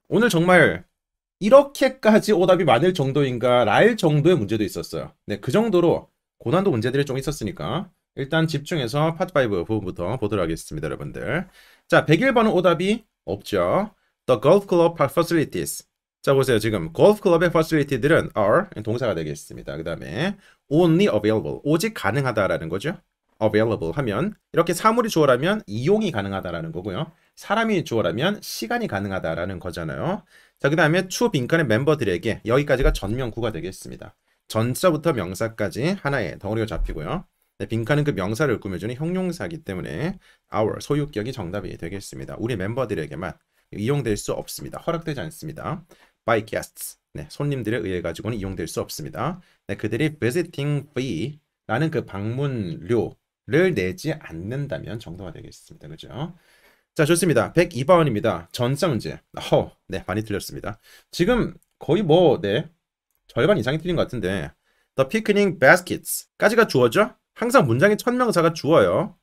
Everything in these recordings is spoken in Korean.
오늘 정말 이렇게까지 오답이 많을 정도인가 랄 정도의 문제도 있었어요. 네, 그 정도로 고난도 문제들이 좀 있었으니까 일단 집중해서 파트 5 부분부터 보도록 하겠습니다, 여러분들. 자, 101번은 오답이 없죠. The golf club facilities. 자, 보세요. 지금 골프 클럽의 facilities들은 are 동사가 되겠습니다. 그 다음에 only available, 오직 가능하다라는 거죠. available 하면 이렇게 사물이 주어라면 이용이 가능하다라는 거고요. 사람이 주어라면 시간이 가능하다라는 거잖아요. 자, 그 다음에 추 빈칸의 멤버들에게 여기까지가 전명구가 되겠습니다. 전자부터 명사까지 하나의 덩어리가 잡히고요. 네, 빈칸은 그 명사를 꾸며주는 형용사이기 때문에 our 소유격이 정답이 되겠습니다. 우리 멤버들에게만 이용될 수 없습니다. 허락되지 않습니다. by guests. 네, 손님들에 의해 가지고는 이용될 수 없습니다. 네, 그들이 visiting fee라는 그 방문료를 내지 않는다면 정도가 되겠습니다. 그죠? 자, 좋습니다. 102번입니다. 전사 문제. 네, 많이 틀렸습니다. 지금 거의 네, 절반 이상이 틀린 것 같은데 The picnic baskets까지가 주어죠? 항상 문장의 첫 명사가 주어요.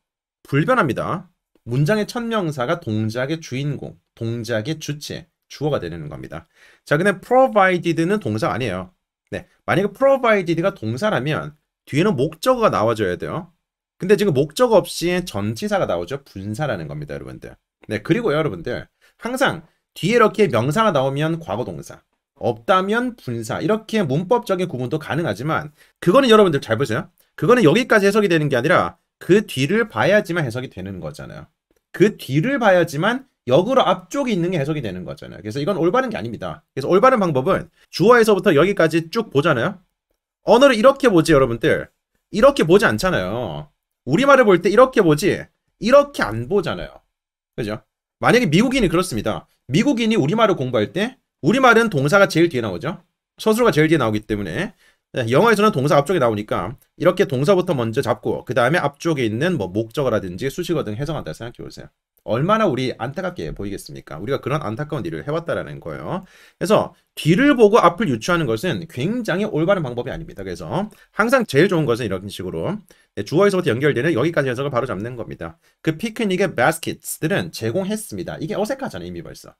불변합니다. 문장의 첫 명사가 동작의 주인공, 동작의 주체, 주어가 되는 겁니다. 자, 근데 provided는 동사 아니에요. 네, 만약에 provided가 동사라면 뒤에는 목적어가 나와줘야 돼요. 근데 지금 목적어 없이 전치사가 나오죠. 분사라는 겁니다, 여러분들. 네, 그리고요, 여러분들. 항상 뒤에 이렇게 명사가 나오면 과거 동사, 없다면 분사, 이렇게 문법적인 구분도 가능하지만 그거는 여러분들 잘 보세요. 그거는 여기까지 해석이 되는 게 아니라 그 뒤를 봐야지만 해석이 되는 거잖아요. 그 뒤를 봐야지만 역으로 앞쪽에 있는 게 해석이 되는 거잖아요. 그래서 이건 올바른 게 아닙니다. 그래서 올바른 방법은 주어에서부터 여기까지 쭉 보잖아요. 언어를 이렇게 보지, 여러분들. 이렇게 보지 않잖아요. 우리말을 볼 때 이렇게 보지 이렇게 안 보잖아요. 그죠? 만약에 미국인이 그렇습니다. 미국인이 우리말을 공부할 때 우리말은 동사가 제일 뒤에 나오죠. 서술어가 제일 뒤에 나오기 때문에 영어에서는 동사 앞쪽에 나오니까 이렇게 동사부터 먼저 잡고 그 다음에 앞쪽에 있는 뭐 목적어라든지 수식어 등 해석한다 생각해 보세요. 얼마나 우리 안타깝게 보이겠습니까? 우리가 그런 안타까운 일을 해왔다라는 거예요. 그래서 뒤를 보고 앞을 유추하는 것은 굉장히 올바른 방법이 아닙니다. 그래서 항상 제일 좋은 것은 이런 식으로 주어에서부터 연결되는 여기까지 해석을 바로 잡는 겁니다. 그 피크닉의 바스켓들은 제공했습니다. 이게 어색하잖아요, 이미 벌써.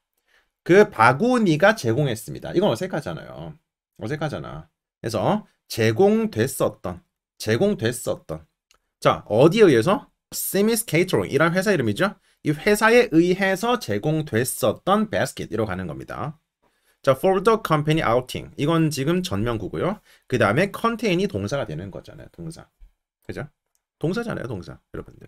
그 바구니가 제공했습니다. 이건 어색하잖아요. 어색하잖아. 그래서 제공됐었던. 자, 어디에 의해서? Simis Catering이란 회사 이름이죠. 이 회사에 의해서 제공됐었던 바스켓이라고 가는 겁니다. 자, for the company outing. 이건 지금 전면구고요. 그 다음에 contain이 동사가 되는 거잖아요. 동사. 그죠? 동사잖아요, 동사. 여러분들.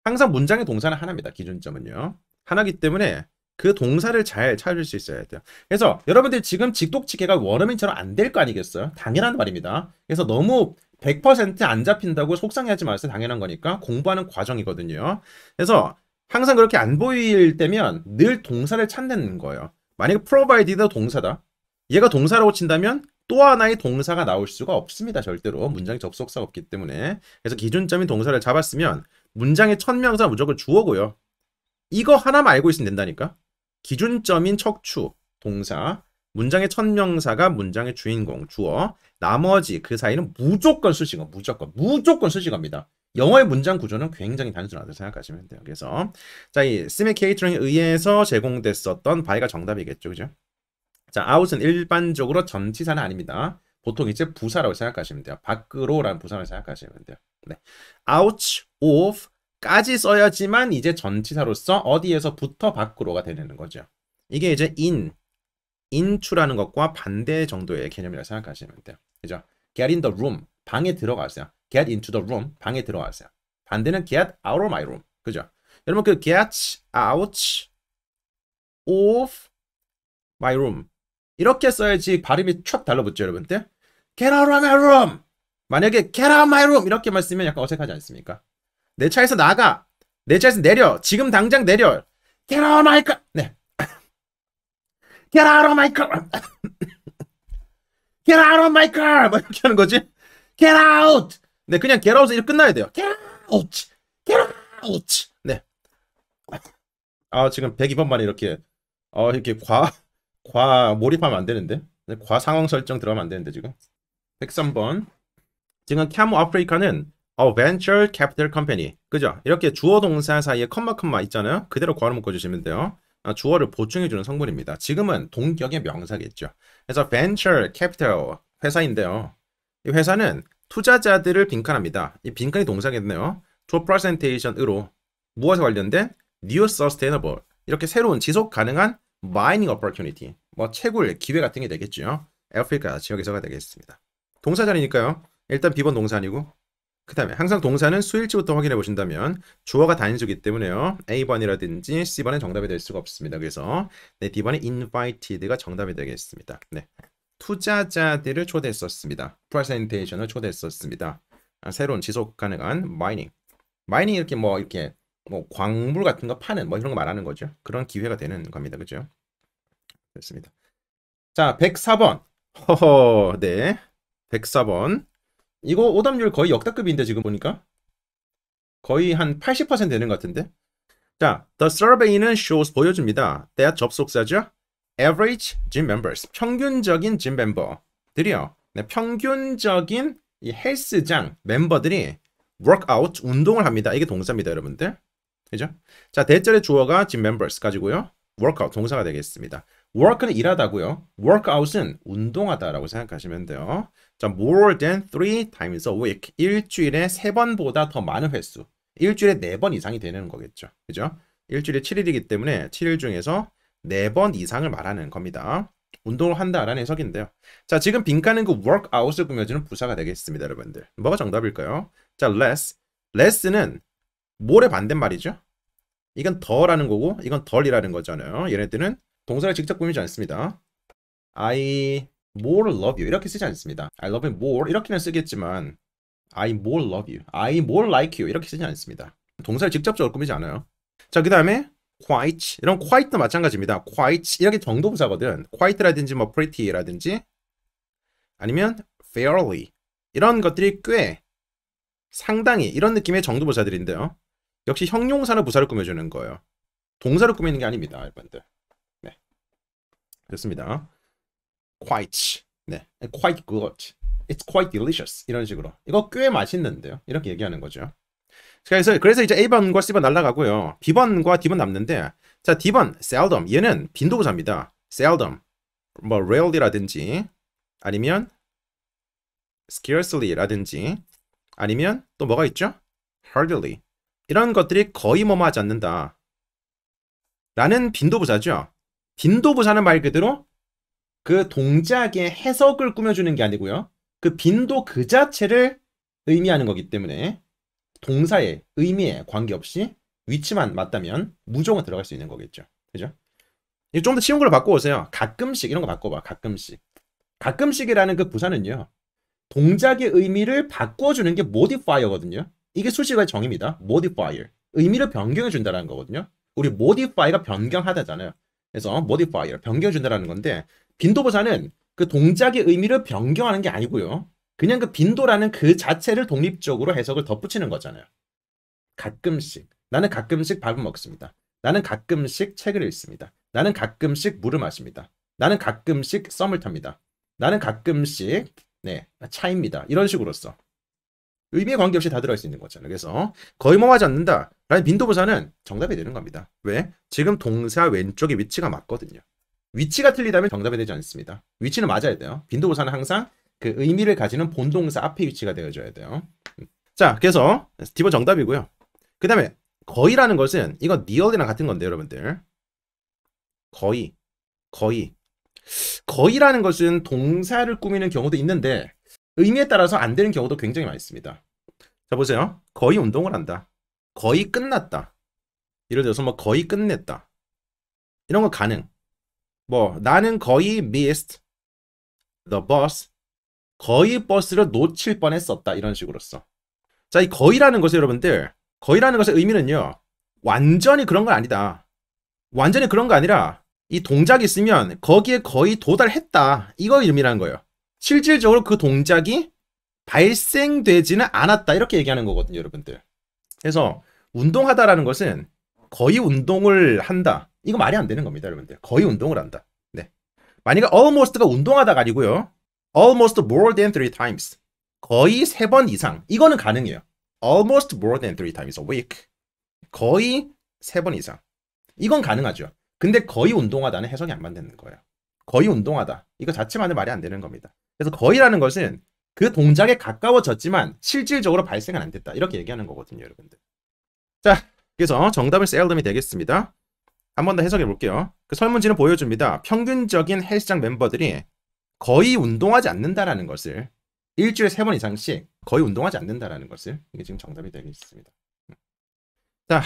항상 문장의 동사는 하나입니다. 기준점은요. 하나기 때문에 그 동사를 잘 찾을 수 있어야 돼요. 그래서 여러분들 지금 직독치개가 원어민처럼 안 될 거 아니겠어요? 당연한 말입니다. 그래서 너무 100%안 잡힌다고 속상해하지 마세요. 당연한 거니까. 공부하는 과정이거든요. 그래서 항상 그렇게 안 보일 때면 늘 동사를 찾는 거예요. 만약에 provide도 동사다. 얘가 동사라고 친다면 또 하나의 동사가 나올 수가 없습니다. 절대로. 문장에 접속사가 없기 때문에. 그래서 기준점인 동사를 잡았으면 문장의 첫 명사는 무조건 주어고요. 이거 하나만 알고 있으면 된다니까. 기준점인 척추, 동사, 문장의 첫 명사가 문장의 주인공, 주어, 나머지 그 사이는 무조건 수식어, 무조건 수식어입니다. 영어의 문장 구조는 굉장히 단순하다고 생각하시면 돼요. 그래서 자, 이 스미 케이터링에 의해서 제공됐었던 바이가 정답이겠죠, 그죠? 자, out은 일반적으로 전치사는 아닙니다. 보통 이제 부사라고 생각하시면 돼요. 밖으로라는 부사라고 생각하시면 돼요. 네. out of 까지 써야지만 이제 전치사로서 어디에서부터 밖으로가 되는 거죠. 이게 이제 into라는 것과 반대 정도의 개념이라고 생각하시면 돼요. 그죠? get in the room, 방에 들어가세요. get into the room, 방에 들어가세요. 반대는 get out of my room. 그죠? 여러분 그 get out of my room 이렇게 써야지 발음이 촥 달라붙죠, 여러분들. get out of my room. 만약에 get out of my room 이렇게만 쓰면 약간 어색하지 않습니까? 내 차에서 나가. 내 차에서 내려. 지금 당장 내려. Get out of my car. 네. Get out of my car. Get out of my car. 뭐 이렇게 하는 거지. Get out. 네, 그냥 get out에서 끝나야 돼요. Get out. Get out. 네. 아, 지금 102번만에 이렇게 과 몰입하면 안 되는데. 네, 과 상황 설정 들어가면 안 되는데 지금. 103번. 지금 캐모 아프리카는 venture capital company. 그죠? 이렇게 주어 동사 사이에 컴마 있잖아요. 그대로 괄호 묶어주시면 돼요. 주어를 보충해주는 성분입니다. 지금은 동격의 명사겠죠. 그래서 venture capital 회사인데요. 이 회사는 투자자들을 빈칸합니다. 이 빈칸이 동사겠네요. to presentation으로 무엇에 관련된 new sustainable 이렇게 새로운 지속 가능한 mining opportunity 뭐 채굴 기회 같은 게 되겠죠. 아프리카 지역에서가 되겠습니다. 동사 자리니까요. 일단 B번 동사 아니고 그 다음에 항상 동사는 수일치부터 확인해 보신다면 주어가 단수이기 때문에요. A번이라든지 C번은 정답이 될 수가 없습니다. 그래서 네, D번의 invited가 정답이 되겠습니다. 네, 투자자들을 초대했었습니다. presentation을 초대했었습니다. 새로운 지속 가능한 mining. 마이닝 이렇게 뭐 광물 같은 거 파는 뭐 이런 거 말하는 거죠. 그런 기회가 되는 겁니다. 그죠? 됐습니다. 자, 104번. 허허, 네. 104번. 이거 오답률 거의 역대급인데 지금 보니까 거의 한 80% 되는 것 같은데. 자, the survey는 shows 보여줍니다. that 접속사죠. average gym members 평균적인 gym 멤버들이요. 네, 평균적인 이 헬스장 멤버들이 workout 운동을 합니다. 이게 동사입니다, 여러분들. 그죠? 자, 대절의 주어가 gym members 가지고요. workout 동사가 되겠습니다. work는 일하다고요. workout은 운동하다라고 생각하시면 돼요. 자, more than 3 times a week. 일주일에 3번보다 더 많은 횟수. 일주일에 4번 이상이 되는 거겠죠. 그죠? 일주일에 7일이기 때문에 7일 중에서 4번 이상을 말하는 겁니다. 운동을 한다라는 해석인데요. 자, 지금 빈칸은 그 workout을 꾸며주는 부사가 되겠습니다, 여러분들. 뭐가 정답일까요? 자, less. less는 more의 반대말이죠. 이건 더라는 거고 이건 덜이라는 거잖아요. 얘네들은 동사를 직접 꾸미지 않습니다. I more love you 이렇게 쓰지 않습니다. I love you more 이렇게는 쓰겠지만 I more love you, I more like you 이렇게 쓰지 않습니다. 동사를 직접적으로 꾸미지 않아요. 자, 그 다음에 quite 이런 quite도 마찬가지입니다. quite 이렇게 정도부사거든. quite라든지 뭐 pretty라든지 아니면 fairly 이런 것들이 꽤 상당히 이런 느낌의 정도부사들인데요. 역시 형용사나 부사를 꾸며주는 거예요. 동사를 꾸미는 게 아닙니다, 여러분들. 네, 좋습니다. Quite, 네, quite good, it's quite delicious 이런 식으로 이거 꽤 맛있는데요. 이렇게 얘기하는 거죠. 그래서 이제 A번과 C번 날라가고요. B번과 D번 남는데 자, D번 seldom 얘는 빈도부사입니다. seldom, 뭐 rarely라든지 아니면 scarcely라든지 아니면 또 뭐가 있죠? hardly 이런 것들이 거의 뭐뭐 하지 않는다 라는 빈도부사죠. 빈도부사는 말 그대로 그 동작의 해석을 꾸며주는 게 아니고요. 그 빈도 그 자체를 의미하는 거기 때문에 동사의 의미에 관계없이 위치만 맞다면 무조건 들어갈 수 있는 거겠죠. 그죠? 좀 더 쉬운 걸로 바꿔오세요. 가끔씩 이런 거 바꿔봐. 가끔씩. 가끔씩이라는 그 부사는요. 동작의 의미를 바꿔주는 게 modifier거든요. 이게 수식어의 정의입니다. modifier. 의미를 변경해 준다는 거거든요. 우리 modify가 변경하다잖아요. 그래서 modifier, 변경해 준다는 건데 빈도부사는 그 동작의 의미를 변경하는 게 아니고요. 그냥 그 빈도라는 그 자체를 독립적으로 해석을 덧붙이는 거잖아요. 가끔씩. 나는 가끔씩 밥을 먹습니다. 나는 가끔씩 책을 읽습니다. 나는 가끔씩 물을 마십니다. 나는 가끔씩 썸을 탑니다. 나는 가끔씩 네, 차입니다. 이런 식으로써 의미에 관계없이 다 들어갈 수 있는 거잖아요. 그래서 거의 뭐 하지 않는다 라는 빈도부사는 정답이 되는 겁니다. 왜? 지금 동사 왼쪽에 위치가 맞거든요. 위치가 틀리다면 정답이 되지 않습니다. 위치는 맞아야 돼요. 빈도부사는 항상 그 의미를 가지는 본동사 앞에 위치가 되어줘야 돼요. 자, 그래서 D번 정답이고요. 그 다음에 거의라는 것은 이건 nearly랑 같은 건데 여러분들 거의라는 것은 동사를 꾸미는 경우도 있는데 의미에 따라서 안 되는 경우도 굉장히 많습니다. 자, 보세요. 거의 운동을 한다. 거의 끝났다. 예를 들어서 뭐 거의 끝냈다. 이런 거 가능. 뭐 나는 거의 missed the bus. 거의 버스를 놓칠 뻔했었다. 이런 식으로써. 자, 이 거의라는 것은 여러분들 거의라는 것의 의미는요. 완전히 그런 건 아니다. 완전히 그런 거 아니라 이 동작이 있으면 거기에 거의 도달했다. 이거 의미라는 거예요. 실질적으로 그 동작이 발생되지는 않았다. 이렇게 얘기하는 거거든요, 여러분들. 그래서 운동하다라는 것은 거의 운동을 한다. 이거 말이 안 되는 겁니다, 여러분들. 거의 운동을 한다. 네. 만약에 almost가 운동하다가 아니고요. almost more than 3 times. 거의 3번 이상. 이거는 가능해요. almost more than 3 times a week. 거의 3번 이상. 이건 가능하죠. 근데 거의 운동하다는 해석이 안 맞는 거예요. 거의 운동하다. 이거 자체만은 말이 안 되는 겁니다. 그래서 거의라는 것은 그 동작에 가까워졌지만 실질적으로 발생은 안 됐다. 이렇게 얘기하는 거거든요, 여러분들. 자, 그래서 정답은 셀덤이 되겠습니다. 한 번 더 해석해 볼게요. 그 설문지는 보여줍니다. 평균적인 헬스장 멤버들이 거의 운동하지 않는다라는 것을 일주일에 3번 이상씩 거의 운동하지 않는다라는 것을 이게 지금 정답이 되겠습니다. 자,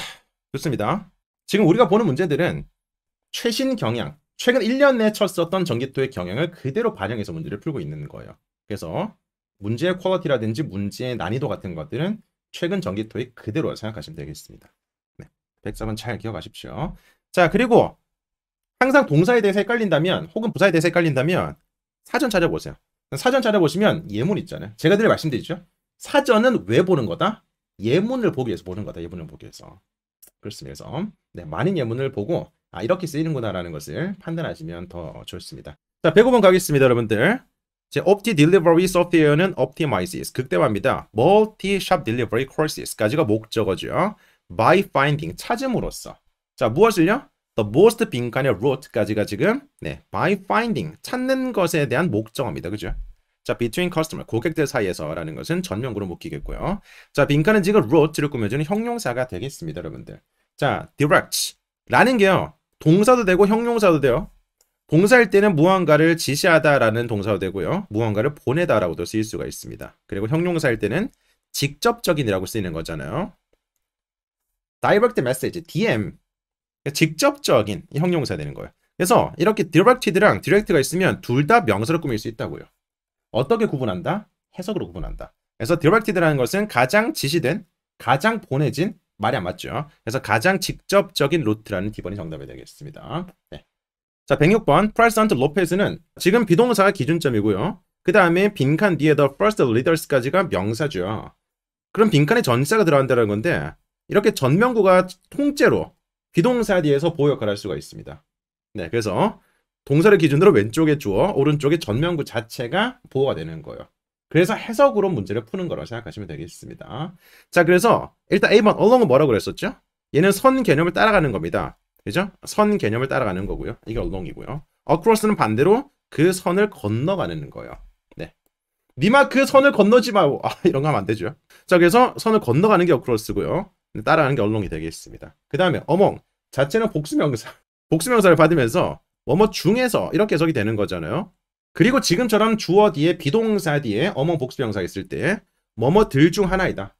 좋습니다. 지금 우리가 보는 문제들은 최신 경향, 최근 1년 내에 쳤었던 전기토의 경향을 그대로 반영해서 문제를 풀고 있는 거예요. 그래서 문제의 퀄리티라든지 문제의 난이도 같은 것들은 최근 전기토의 그대로 생각하시면 되겠습니다. 네, 104번 잘 기억하십시오. 자, 그리고 항상 동사에 대해서 헷갈린다면 혹은 부사에 대해서 헷갈린다면 사전 찾아보세요. 사전 찾아보시면 예문 있잖아요. 제가 늘 말씀드리죠. 사전은 왜 보는 거다? 예문을 보기 위해서 보는 거다. 예문을 보기 위해서. 그렇습니다. 그래서 네, 많은 예문을 보고 이렇게 쓰이는구나라는 것을 판단하시면 더 좋습니다. 자, 105번 가겠습니다, 여러분들. 제 Opti Delivery Software는 optimizes 극대화입니다. Multi-shop Delivery Courses까지가 목적어죠. By finding 찾음으로써. 자, 무엇을요? The most 빈칸의 route까지가 지금 by finding 찾는 것에 대한 목적어입니다. 그죠? 자, between customer 고객들 사이에서라는 것은 전면구로 묶이겠고요. 자, 빈칸은 지금 route를 꾸며주는 형용사가 되겠습니다, 여러분들. 자, direct라는 게요. 동사도 되고 형용사도 돼요. 동사일 때는 무언가를 지시하다라는 동사도 되고요. 무언가를 보내다라고도 쓰일 수가 있습니다. 그리고 형용사일 때는 직접적인이라고 쓰이는 거잖아요. direct message, DM. 직접적인 형용사 되는 거예요. 그래서 이렇게 directed랑 direct가 있으면 둘 다 명사로 꾸밀 수 있다고요. 어떻게 구분한다? 해석으로 구분한다. 그래서 directed라는 것은 가장 지시된, 가장 보내진 말이 안 맞죠. 그래서 가장 직접적인 루트라는 기본이 정답이 되겠습니다. 네. 자, 106번 프라이스한트 로페즈는 지금 비동사가 기준점이고요. 그 다음에 빈칸 뒤에 the first leaders까지가 명사죠. 그럼 빈칸에 전사가 들어간다는 건데 이렇게 전면구가 통째로 비동사 뒤에서 보호 역할을 할 수가 있습니다. 네, 그래서 동사를 기준으로 왼쪽에 주어, 오른쪽에 전면구 자체가 보호가 되는 거예요. 그래서 해석으로 문제를 푸는 거라고 생각하시면 되겠습니다. 자, 그래서 일단 A번 along은 뭐라고 그랬었죠? 얘는 선 개념을 따라가는 겁니다. 그죠? 선 개념을 따라가는 거고요. 이게 along이고요. across는 반대로 그 선을 건너가는 거예요. 네. 니마 그 선을 건너지 마. 이런 거 하면 안 되죠. 자, 그래서 선을 건너가는 게 across고요. 따라가는 게 along이 되겠습니다. 그 다음에 among 자체는 복수명사. 복수명사를 받으면서 뭐뭐 중에서 이렇게 해석이 되는 거잖아요. 그리고 지금처럼 주어 뒤에 비동사 뒤에 among 복수명사가 있을 때 뭐뭐들 중 하나이다.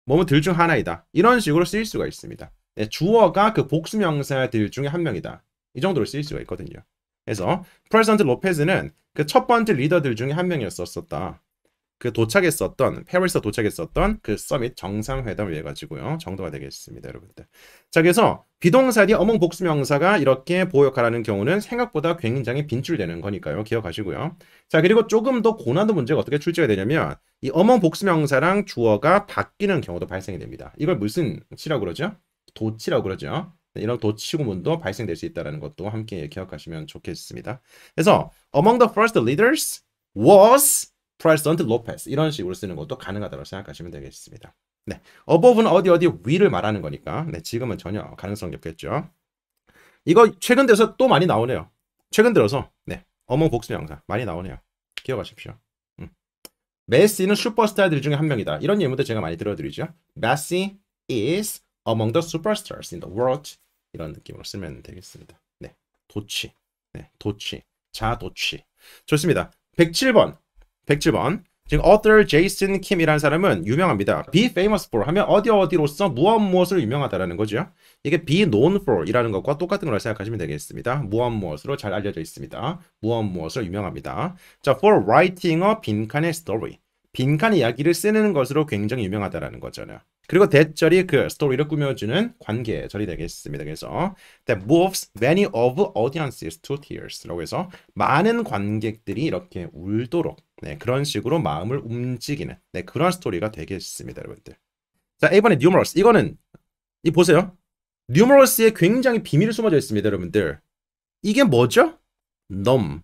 뭐뭐들 중 하나이다. 이런 식으로 쓰일 수가 있습니다. 네, 주어가 그 복수명사들 중에 한 명이다. 이 정도로 쓰일 수가 있거든요. 그래서 프레지던트 로페즈는 그 첫 번째 리더들 중에 한 명이었었다. 그 도착했었던 페리스에 도착했었던 그 서밋 정상회담을 위해 가지고요. 정도가 되겠습니다, 여러분들. 자, 그래서 비동사 뒤 어몽 복수명사가 이렇게 보호 역할을 하는 경우는 생각보다 굉장히 빈출되는 거니까요. 기억하시고요. 자, 그리고 조금 더 고난도 문제가 어떻게 출제가 되냐면 이 어몽 복수명사랑 주어가 바뀌는 경우도 발생이 됩니다. 이걸 무슨 치라고 그러죠? 도치라고 그러죠. 이런 도치 구문도 발생될 수 있다는 것도 함께 기억하시면 좋겠습니다. 그래서 among the first leaders was President Lopez 이런 식으로 쓰는 것도 가능하다고 생각하시면 되겠습니다. 네, above는 어디 위를 말하는 거니까 네, 지금은 전혀 가능성이 없겠죠. 이거 최근 들어서 또 많이 나오네요. 최근 들어서 네, among 복수명사 많이 나오네요. 기억하십시오. 메시는 슈퍼스타들 중에 한 명이다. 이런 예문도 제가 많이 들어드리죠. Messi is among the superstars in the world. 이런 느낌으로 쓰면 되겠습니다. 네, 도치, 네, 도치, 자도치. 좋습니다. 107번. 지금 author 제이슨 킴이라는 사람은 유명합니다. be famous for 하면 어디로서 무엇으로 유명하다라는 거죠. 이게 be known for 이라는 것과 똑같은 거라 생각하시면 되겠습니다. 무엇으로 잘 알려져 있습니다. 무엇으로 유명합니다. 자, for writing a 빈칸의 story. 빈칸 이야기를 쓰는 것으로 굉장히 유명하다라는 거잖아요. 그리고 대절이 그 스토리를 꾸며주는 관계절이 되겠습니다. 그래서 that moves many of audiences to tears라고 해서 많은 관객들이 이렇게 울도록 네, 그런 식으로 마음을 움직이는 네, 그런 스토리가 되겠습니다, 여러분들. 자, A번에 numerous. 이거는 이 보세요. numerous에 굉장히 비밀이 숨어져 있습니다, 여러분들. 이게 뭐죠? number.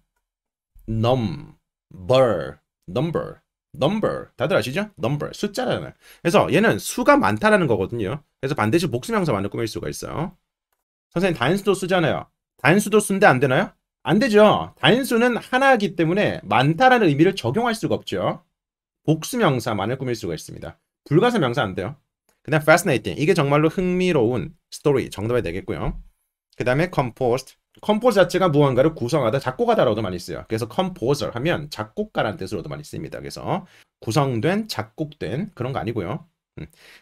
다들 아시죠? number, 숫자잖아요. 그래서 얘는 수가 많다라는 거거든요. 그래서 반드시 복수명사 만을 꾸밀 수가 있어요. 선생님 단수도 쓰잖아요. 단수도 순대 안 되나요? 안 되죠. 단수는 하나이기 때문에 많다라는 의미를 적용할 수가 없죠. 복수명사만을 꾸밀 수가 있습니다. 불가사 명사 안 돼요. 그 다음 fascinating. 이게 정말로 흥미로운 스토리 정답이 되겠고요. 그 다음에 composed. 컴포즈 자체가 무언가를 구성하다, 작곡하다라고도 많이 써요. 그래서 composer 하면 작곡가라는 뜻으로도 많이 씁니다. 그래서 구성된, 작곡된 그런 거 아니고요.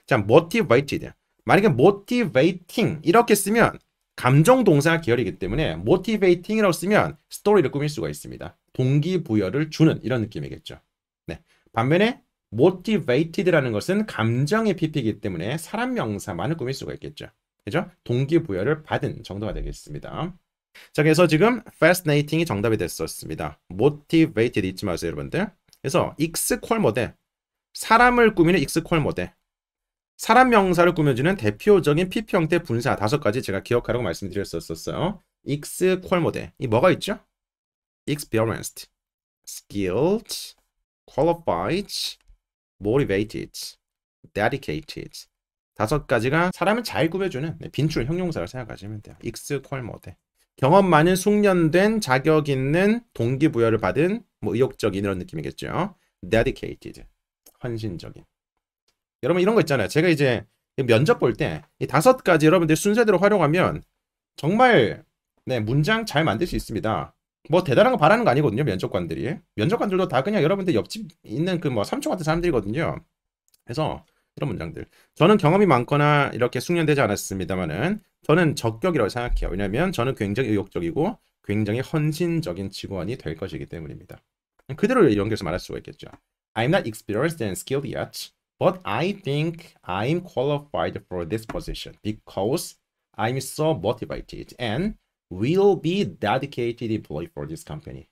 자, motivated. 만약에 motivating 이렇게 쓰면 감정 동사 계열이기 때문에 motivating이라고 쓰면 스토리를 꾸밀 수가 있습니다. 동기부여를 주는 이런 느낌이겠죠. 네. 반면에 motivated라는 것은 감정의 PP이기 때문에 사람 명사만을 꾸밀 수가 있겠죠. 그죠? 동기부여를 받은 정도가 되겠습니다. 자, 그래서 지금 fascinating이 정답이 됐었습니다. motivated 잊지 마세요, 여러분들. 그래서 익스퀄모데, 사람을 꾸미는 익스퀄모데, 사람 명사를 꾸며주는 대표적인 PP 형태 분사 5가지 제가 기억하라고 말씀드렸었어요. 익스퀄모데, 이 뭐가 있죠? experienced, skilled, qualified, motivated, dedicated. 5가지가 사람을 잘 꾸며주는 빈출 형용사를 생각하시면 돼요. 익스퀄모데. 경험 많은 숙련된 자격 있는 동기부여를 받은 의욕적인 이런 느낌이겠죠. dedicated. 헌신적인. 여러분 이런 거 있잖아요. 제가 이제 면접 볼 때 이 5가지 여러분들 순서대로 활용하면 정말 문장 잘 만들 수 있습니다. 뭐 대단한 거 바라는 거 아니거든요. 면접관들이. 면접관들도 다 그냥 여러분들 옆집 있는 그 삼촌 같은 사람들이거든요. 그래서 이런 문장들. 저는 경험이 많거나 이렇게 숙련되지 않았습니다만은 저는 적격이라고 생각해요. 왜냐하면 저는 굉장히 의욕적이고 굉장히 헌신적인 직원이 될 것이기 때문입니다. 그대로 연결해서 말할 수가 있겠죠. I'm not experienced and skilled yet, but I think I'm qualified for this position because I'm so motivated and will be dedicated employee for this company.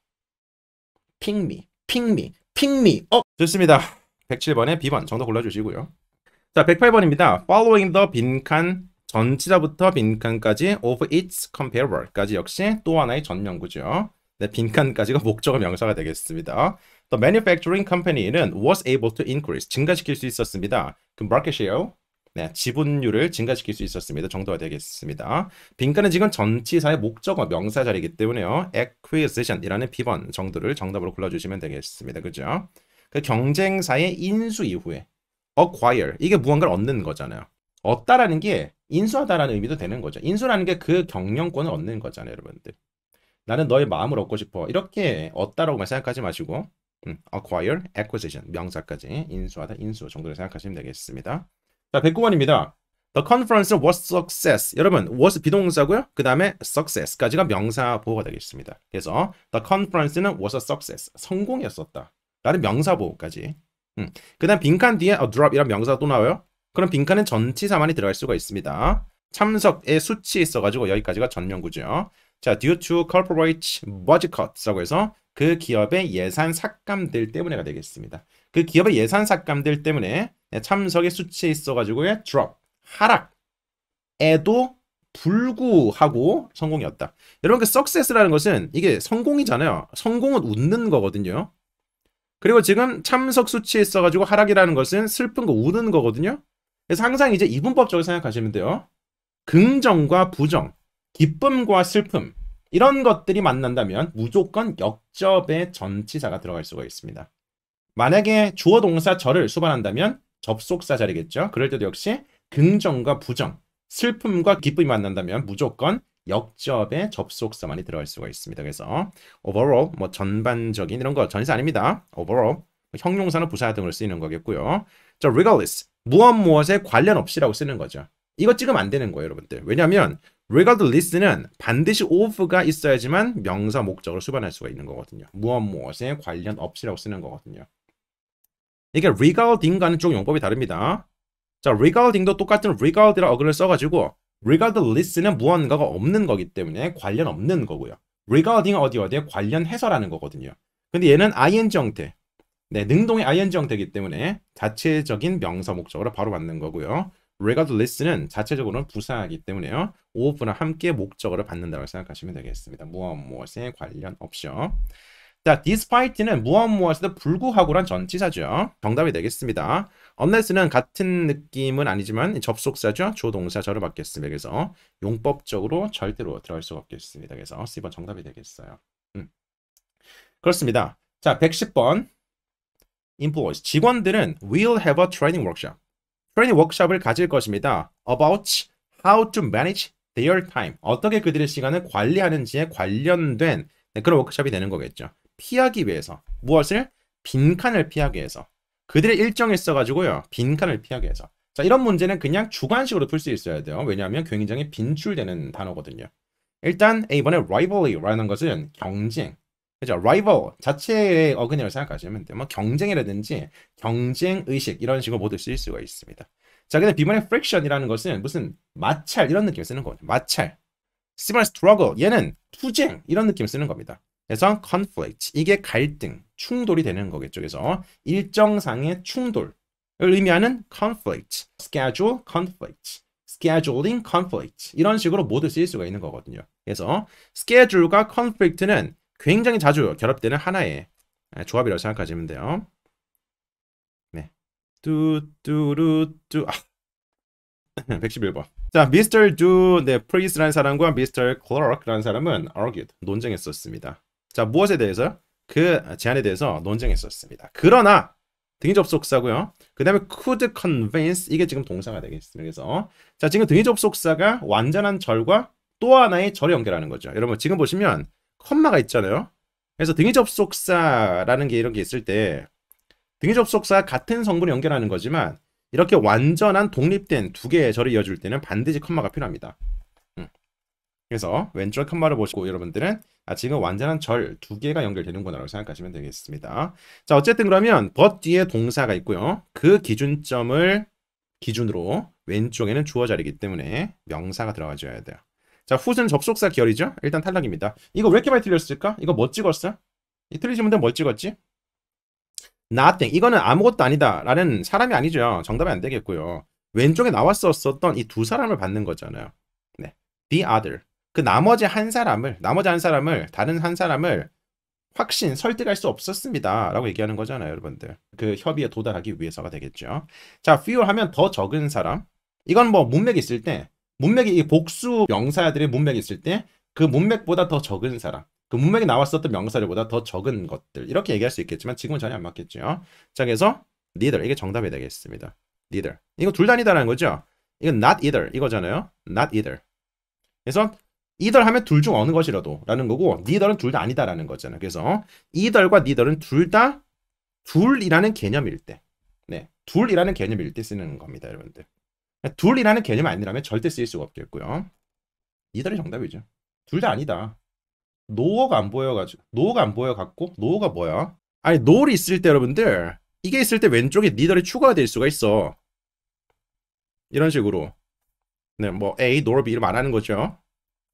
Pick me, pick me, pick me. 좋습니다. 107번에 B번 정답 골라주시고요. 자, 108번입니다. Following the 빈칸, 전치사부터 빈칸까지 of its comparable까지 역시 또 하나의 전명구죠. 네, 빈칸까지가 목적어 명사가 되겠습니다. The manufacturing company는 was able to increase, 증가시킬 수 있었습니다. 그 market share, 지분율을 증가시킬 수 있었습니다. 정도가 되겠습니다. 빈칸은 지금 전치사의 목적어 명사 자리이기 때문에요. acquisition이라는 B번 정도를 정답으로 골라주시면 되겠습니다. 그죠? 그 경쟁사의 인수 이후에 acquire, 이게 무언가를 얻는 거잖아요. 얻다라는 게 인수하다라는 의미도 되는 거죠. 인수라는 게 그 경영권을 얻는 거잖아요, 여러분들. 나는 너의 마음을 얻고 싶어. 이렇게 얻다라고만 생각하지 마시고 acquire, acquisition, 명사까지 인수하다, 인수 정도를 생각하시면 되겠습니다. 자, 109번입니다. The conference was success. 여러분, was 비동사고요. 그 다음에 success까지가 명사 보호가 되겠습니다. 그래서 the conference는 was a success. 성공이었었다. 라는 명사 보호까지. 그 다음 빈칸 뒤에 a drop이란 명사가 또 나와요. 그럼 빈칸은 전치사만이 들어갈 수가 있습니다. 참석의 수치 있어가지고 여기까지가 전명구죠. 자, due to corporate budget cuts라고 해서 그 기업의 예산 삭감들 때문에가 되겠습니다. 그 기업의 예산 삭감들 때문에 참석의 수치에 있어가지고의 drop, 하락에도 불구하고 성공이었다. 여러분 그 success라는 것은 이게 성공이잖아요. 성공은 웃는 거거든요. 그리고 지금 참석 수치에 있어가지고 하락이라는 것은 슬픈 거 우는 거거든요. 그래서 항상 이제 이분법적으로 생각하시면 돼요. 긍정과 부정, 기쁨과 슬픔 이런 것들이 만난다면 무조건 역접의 전치사가 들어갈 수가 있습니다. 만약에 주어 동사 절을 수반한다면 접속사 자리겠죠. 그럴 때도 역시 긍정과 부정, 슬픔과 기쁨이 만난다면 무조건 역접의 접속사만이 들어갈 수가 있습니다. 그래서 overall 전반적인 이런 거 전치사 아닙니다. overall 형용사나 부사 등으로 쓰이는 거겠고요. 자, regardless 무엇에 관련 없이라고 쓰는 거죠. 이거 찍으면 안 되는 거예요, 여러분들. 왜냐하면 regardless는 반드시 of가 있어야지만 명사 목적으로 수반할 수가 있는 거거든요. 무엇에 관련 없이라고 쓰는 거거든요. 이게 regarding과는 좀 용법이 다릅니다. 자, regarding도 똑같은 regard이라 어근을 써가지고 regardless는 무언가가 없는 거기 때문에 관련 없는 거고요. regarding은 어디에 관련해서라는 거거든요. 근데 얘는 ing 형태, 능동의 ing 형태이기 때문에 자체적인 명사 목적으로 바로 받는 거고요. regardless는 자체적으로는 부사이기 때문에요. of나 함께 목적어를 받는다고 생각하시면 되겠습니다. 무엇에 관련 없이요. 자, despite는 무엇에도 불구하고란 전치사죠. 정답이 되겠습니다. unless는 같은 느낌은 아니지만 접속사죠. 조동사 저를 받겠습니다. 그래서 용법적으로 절대로 들어갈 수가 없겠습니다. 그래서 C번 정답이 되겠어요. 그렇습니다. 자, 110번. employees. 직원들은 will have a training workshop. 트레이닝 워크숍을 가질 것입니다. about how to manage their time. 어떻게 그들의 시간을 관리하는지에 관련된 그런 워크숍이 되는 거겠죠. 피하기 위해서. 무엇을? 빈칸을 피하기 위해서. 그들의 일정이 있어가지고요. 빈칸을 피하기 위해서. 자, 이런 문제는 그냥 주관식으로 풀 수 있어야 돼요. 왜냐하면 굉장히 빈출되는 단어거든요. 일단 A번의 rivalry라는 것은 경쟁. 그죠? rival 자체의 어근이라고 생각하시면 돼요. 뭐 경쟁이라든지 경쟁 의식 이런 식으로 모두 쓰일 수가 있습니다. 자, 근데 B번의 friction이라는 것은 무슨 마찰 이런 느낌을 쓰는 거죠. 마찰. C번의 struggle 얘는 투쟁 이런 느낌을 쓰는 겁니다. 그래서 conflict 이게 갈등, 충돌이 되는 거겠죠. 그래서 일정상의 충돌을 의미하는 conflict, schedule conflict, scheduling conflict 이런 식으로 모두 쓰일 수가 있는 거거든요. 그래서 schedule과 conflict는 굉장히 자주 결합되는 하나의 조합이라고 생각하시면 돼요. 네. 뚜뚜루뚜 111번. 자, Mr. Do, 네, Priest라는 사람과 Mr. Clark라는 사람은 argued, 논쟁했었습니다. 자, 무엇에 대해서? 그 제안에 대해서 논쟁했었습니다. 그러나 등위 접속사고요. 그 다음에 could convince 이게 지금 동사가 되겠습니다. 그래서 자, 지금 등위 접속사가 완전한 절과 또 하나의 절을 연결하는 거죠. 여러분 지금 보시면 컴마가 있잖아요. 그래서 등위 접속사라는 게 이런 게 있을 때 등위 접속사 같은 성분을 연결하는 거지만 이렇게 완전한 독립된 두 개의 절을 이어줄 때는 반드시 컴마가 필요합니다. 그래서 왼쪽 컴마를 보시고 여러분들은 지금 완전한 절 두 개가 연결되는구나라고 생각하시면 되겠습니다. 자, 어쨌든 그러면 but 뒤에 동사가 있고요. 그 기준점을 기준으로 왼쪽에는 주어 자리이기 때문에 명사가 들어가줘야 돼요. 자, who는 접속사 계열이죠. 일단 탈락입니다. 이거 왜 이렇게 많이 틀렸을까? 이거 뭐 찍었어? 이 틀리신 분들 뭘 찍었지? nothing. 이거는 아무것도 아니다 라는 사람이 아니죠. 정답이 안 되겠고요. 왼쪽에 나왔었던 이 두 사람을 받는 거잖아요. 네, the other. 그 나머지 한 사람을 다른 한 사람을 확신 설득할 수 없었습니다 라고 얘기하는 거잖아요. 여러분들 그 협의에 도달하기 위해서가 되겠죠. 자, fewer 하면 더 적은 사람. 이건 뭐 문맥이 있을 때 문맥이 이 복수 명사들의 문맥이 있을 때 그 문맥보다 더 적은 사람, 그 문맥에 나왔었던 명사들보다 더 적은 것들 이렇게 얘기할 수 있겠지만 지금은 전혀 안 맞겠죠. 자, 그래서 neither 이게 정답이 되겠습니다. neither 이거 둘 다 아니다라는 거죠. 이건 not either 이거잖아요. not either. 그래서 either 하면 둘 중 어느 것이라도 라는 거고 neither는 둘 다 아니다라는 거잖아요. 그래서 either과 neither는 둘 다 둘이라는 개념일 때, 네, 둘이라는 개념일 때 쓰는 겁니다, 여러분들. 둘이라는 개념이 아니라면 절대 쓰일 수가 없겠고요. neither이 정답이죠. 둘 다 아니다. 노어가 안 보여가지고 노어가 안 보여갖고 노어가 뭐야? 아니 노어이 있을 때 여러분들 이게 있을 때 왼쪽에 neither이 추가가 될 수가 있어. 이런 식으로 네, 뭐 A, nor B를 말하는 거죠.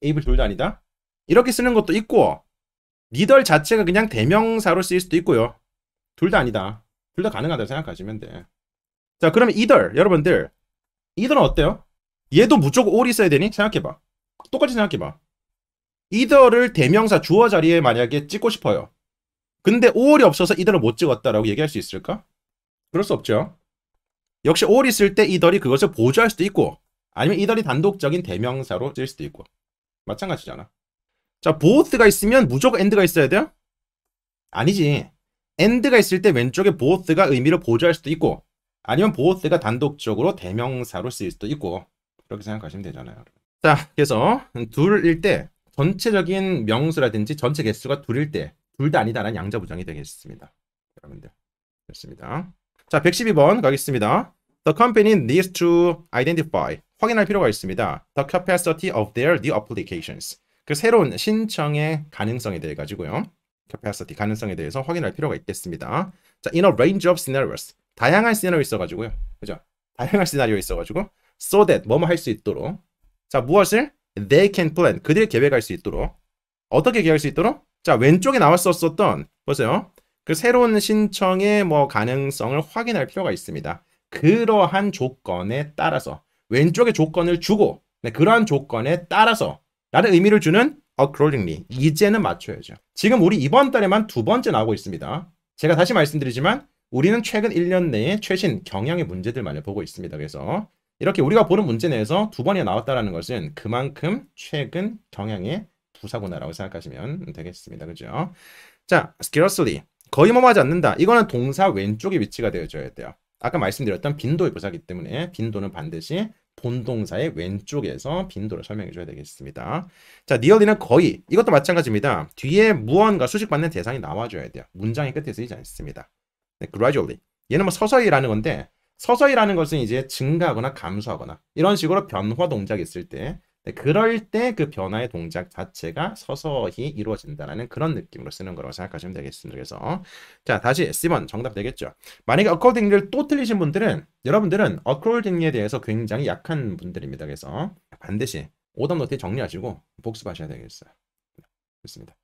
A, B 둘 다 아니다. 이렇게 쓰는 것도 있고 neither 자체가 그냥 대명사로 쓰일 수도 있고요. 둘 다 아니다. 둘 다 가능하다고 생각하시면 돼. 자, 그러면 either 여러분들 either는 어때요? 얘도 무조건 all 있어야 되니? 생각해봐. 똑같이 생각해봐. either를 대명사 주어 자리에 만약에 찍고 싶어요. 근데 all이 없어서 either를 못 찍었다라고 얘기할 수 있을까? 그럴 수 없죠. 역시 all 있을 때 either이 그것을 보조할 수도 있고 아니면 either이 단독적인 대명사로 쓸 수도 있고 마찬가지잖아. 자, both가 있으면 무조건 and가 있어야 돼요? 아니지. and가 있을 때 왼쪽에 both가 의미를 보조할 수도 있고 아니면 both가 단독적으로 대명사로 쓰일 수도 있고 그렇게 생각하시면 되잖아요. 자, 그래서 둘일 때 전체적인 명수라든지 전체 개수가 둘일 때 둘 다 아니다라는 양자 부정이 되겠습니다. 여러분들 그렇습니다. 자, 112번 가겠습니다. The company needs to identify 확인할 필요가 있습니다. The capacity of their new applications 그 새로운 신청의 가능성에 대해 가지고요. capacity 가능성에 대해서 확인할 필요가 있겠습니다. 자, in a range of scenarios 다양한 시나리오 있어가지고요. 그죠? 다양한 시나리오 있어가지고 so that 뭐뭐 할 수 있도록 자, 무엇을? They can plan 그들이 계획할 수 있도록 어떻게 계획할 수 있도록? 자, 왼쪽에 나왔었던 보세요. 그 새로운 신청의 뭐 가능성을 확인할 필요가 있습니다. 그러한 조건에 따라서 왼쪽에 조건을 주고 네, 그러한 조건에 따라서 라는 의미를 주는 accordingly. 이제는 맞춰야죠. 지금 우리 이번 달에만 두 번째 나오고 있습니다. 제가 다시 말씀드리지만 우리는 최근 1년 내에 최신 경향의 문제들만을 보고 있습니다. 그래서 이렇게 우리가 보는 문제 내에서 두 번이나 나왔다는 것은 그만큼 최근 경향의 부사구나라고 생각하시면 되겠습니다. 그죠? 자, scarcely. 거의 뭐하지 않는다. 이거는 동사 왼쪽에 위치가 되어줘야 돼요. 아까 말씀드렸던 빈도의 부사이기 때문에 빈도는 반드시 본동사의 왼쪽에서 빈도를 설명해 줘야 되겠습니다. 자, nearly는 거의. 이것도 마찬가지입니다. 뒤에 무언가 수식받는 대상이 나와줘야 돼요. 문장의 끝에 쓰이지 않습니다. 네, gradually. 얘는 뭐 서서히라는 건데 서서히라는 것은 이제 증가하거나 감소하거나 이런 식으로 변화 동작이 있을 때 그럴 때 그 변화의 동작 자체가 서서히 이루어진다는 그런 느낌으로 쓰는 거라고 생각하시면 되겠습니다. 그래서 자, 다시 C번 정답 되겠죠. 만약에 accordingly를 또 틀리신 분들은 여러분들은 accordingly에 대해서 굉장히 약한 분들입니다. 그래서 반드시 오답 노트에 정리하시고 복습하셔야 되겠어요. 좋습니다.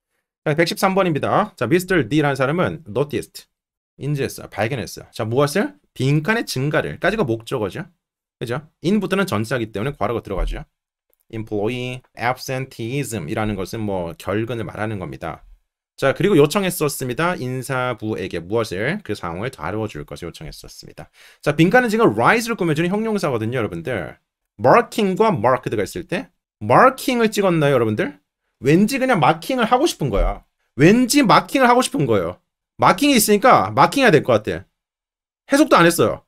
자, 113번입니다. 자, Mr. D라는 사람은 noticed, 인지했어요. 발견했어요. 자, 무엇을? 빈칸의 증가를. 까지가 목적어죠. 그죠? in부터는 전치사이기 때문에 과거가 들어가죠. employee absenteeism 이라는 것은 뭐 결근을 말하는 겁니다. 자, 그리고 요청했었습니다. 인사부에게 무엇을? 그 상황을 다루어줄 것을 요청했었습니다. 자, 빈칸은 지금 rise를 꾸며주는 형용사거든요, 여러분들. marking과 marked가 있을 때 marking을 찍었나요, 여러분들? 왠지 그냥 마킹을 하고 싶은 거야. 왠지 마킹을 하고 싶은 거예요. 마킹이 있으니까 마킹해야 될 것 같아. 해석도 안 했어요.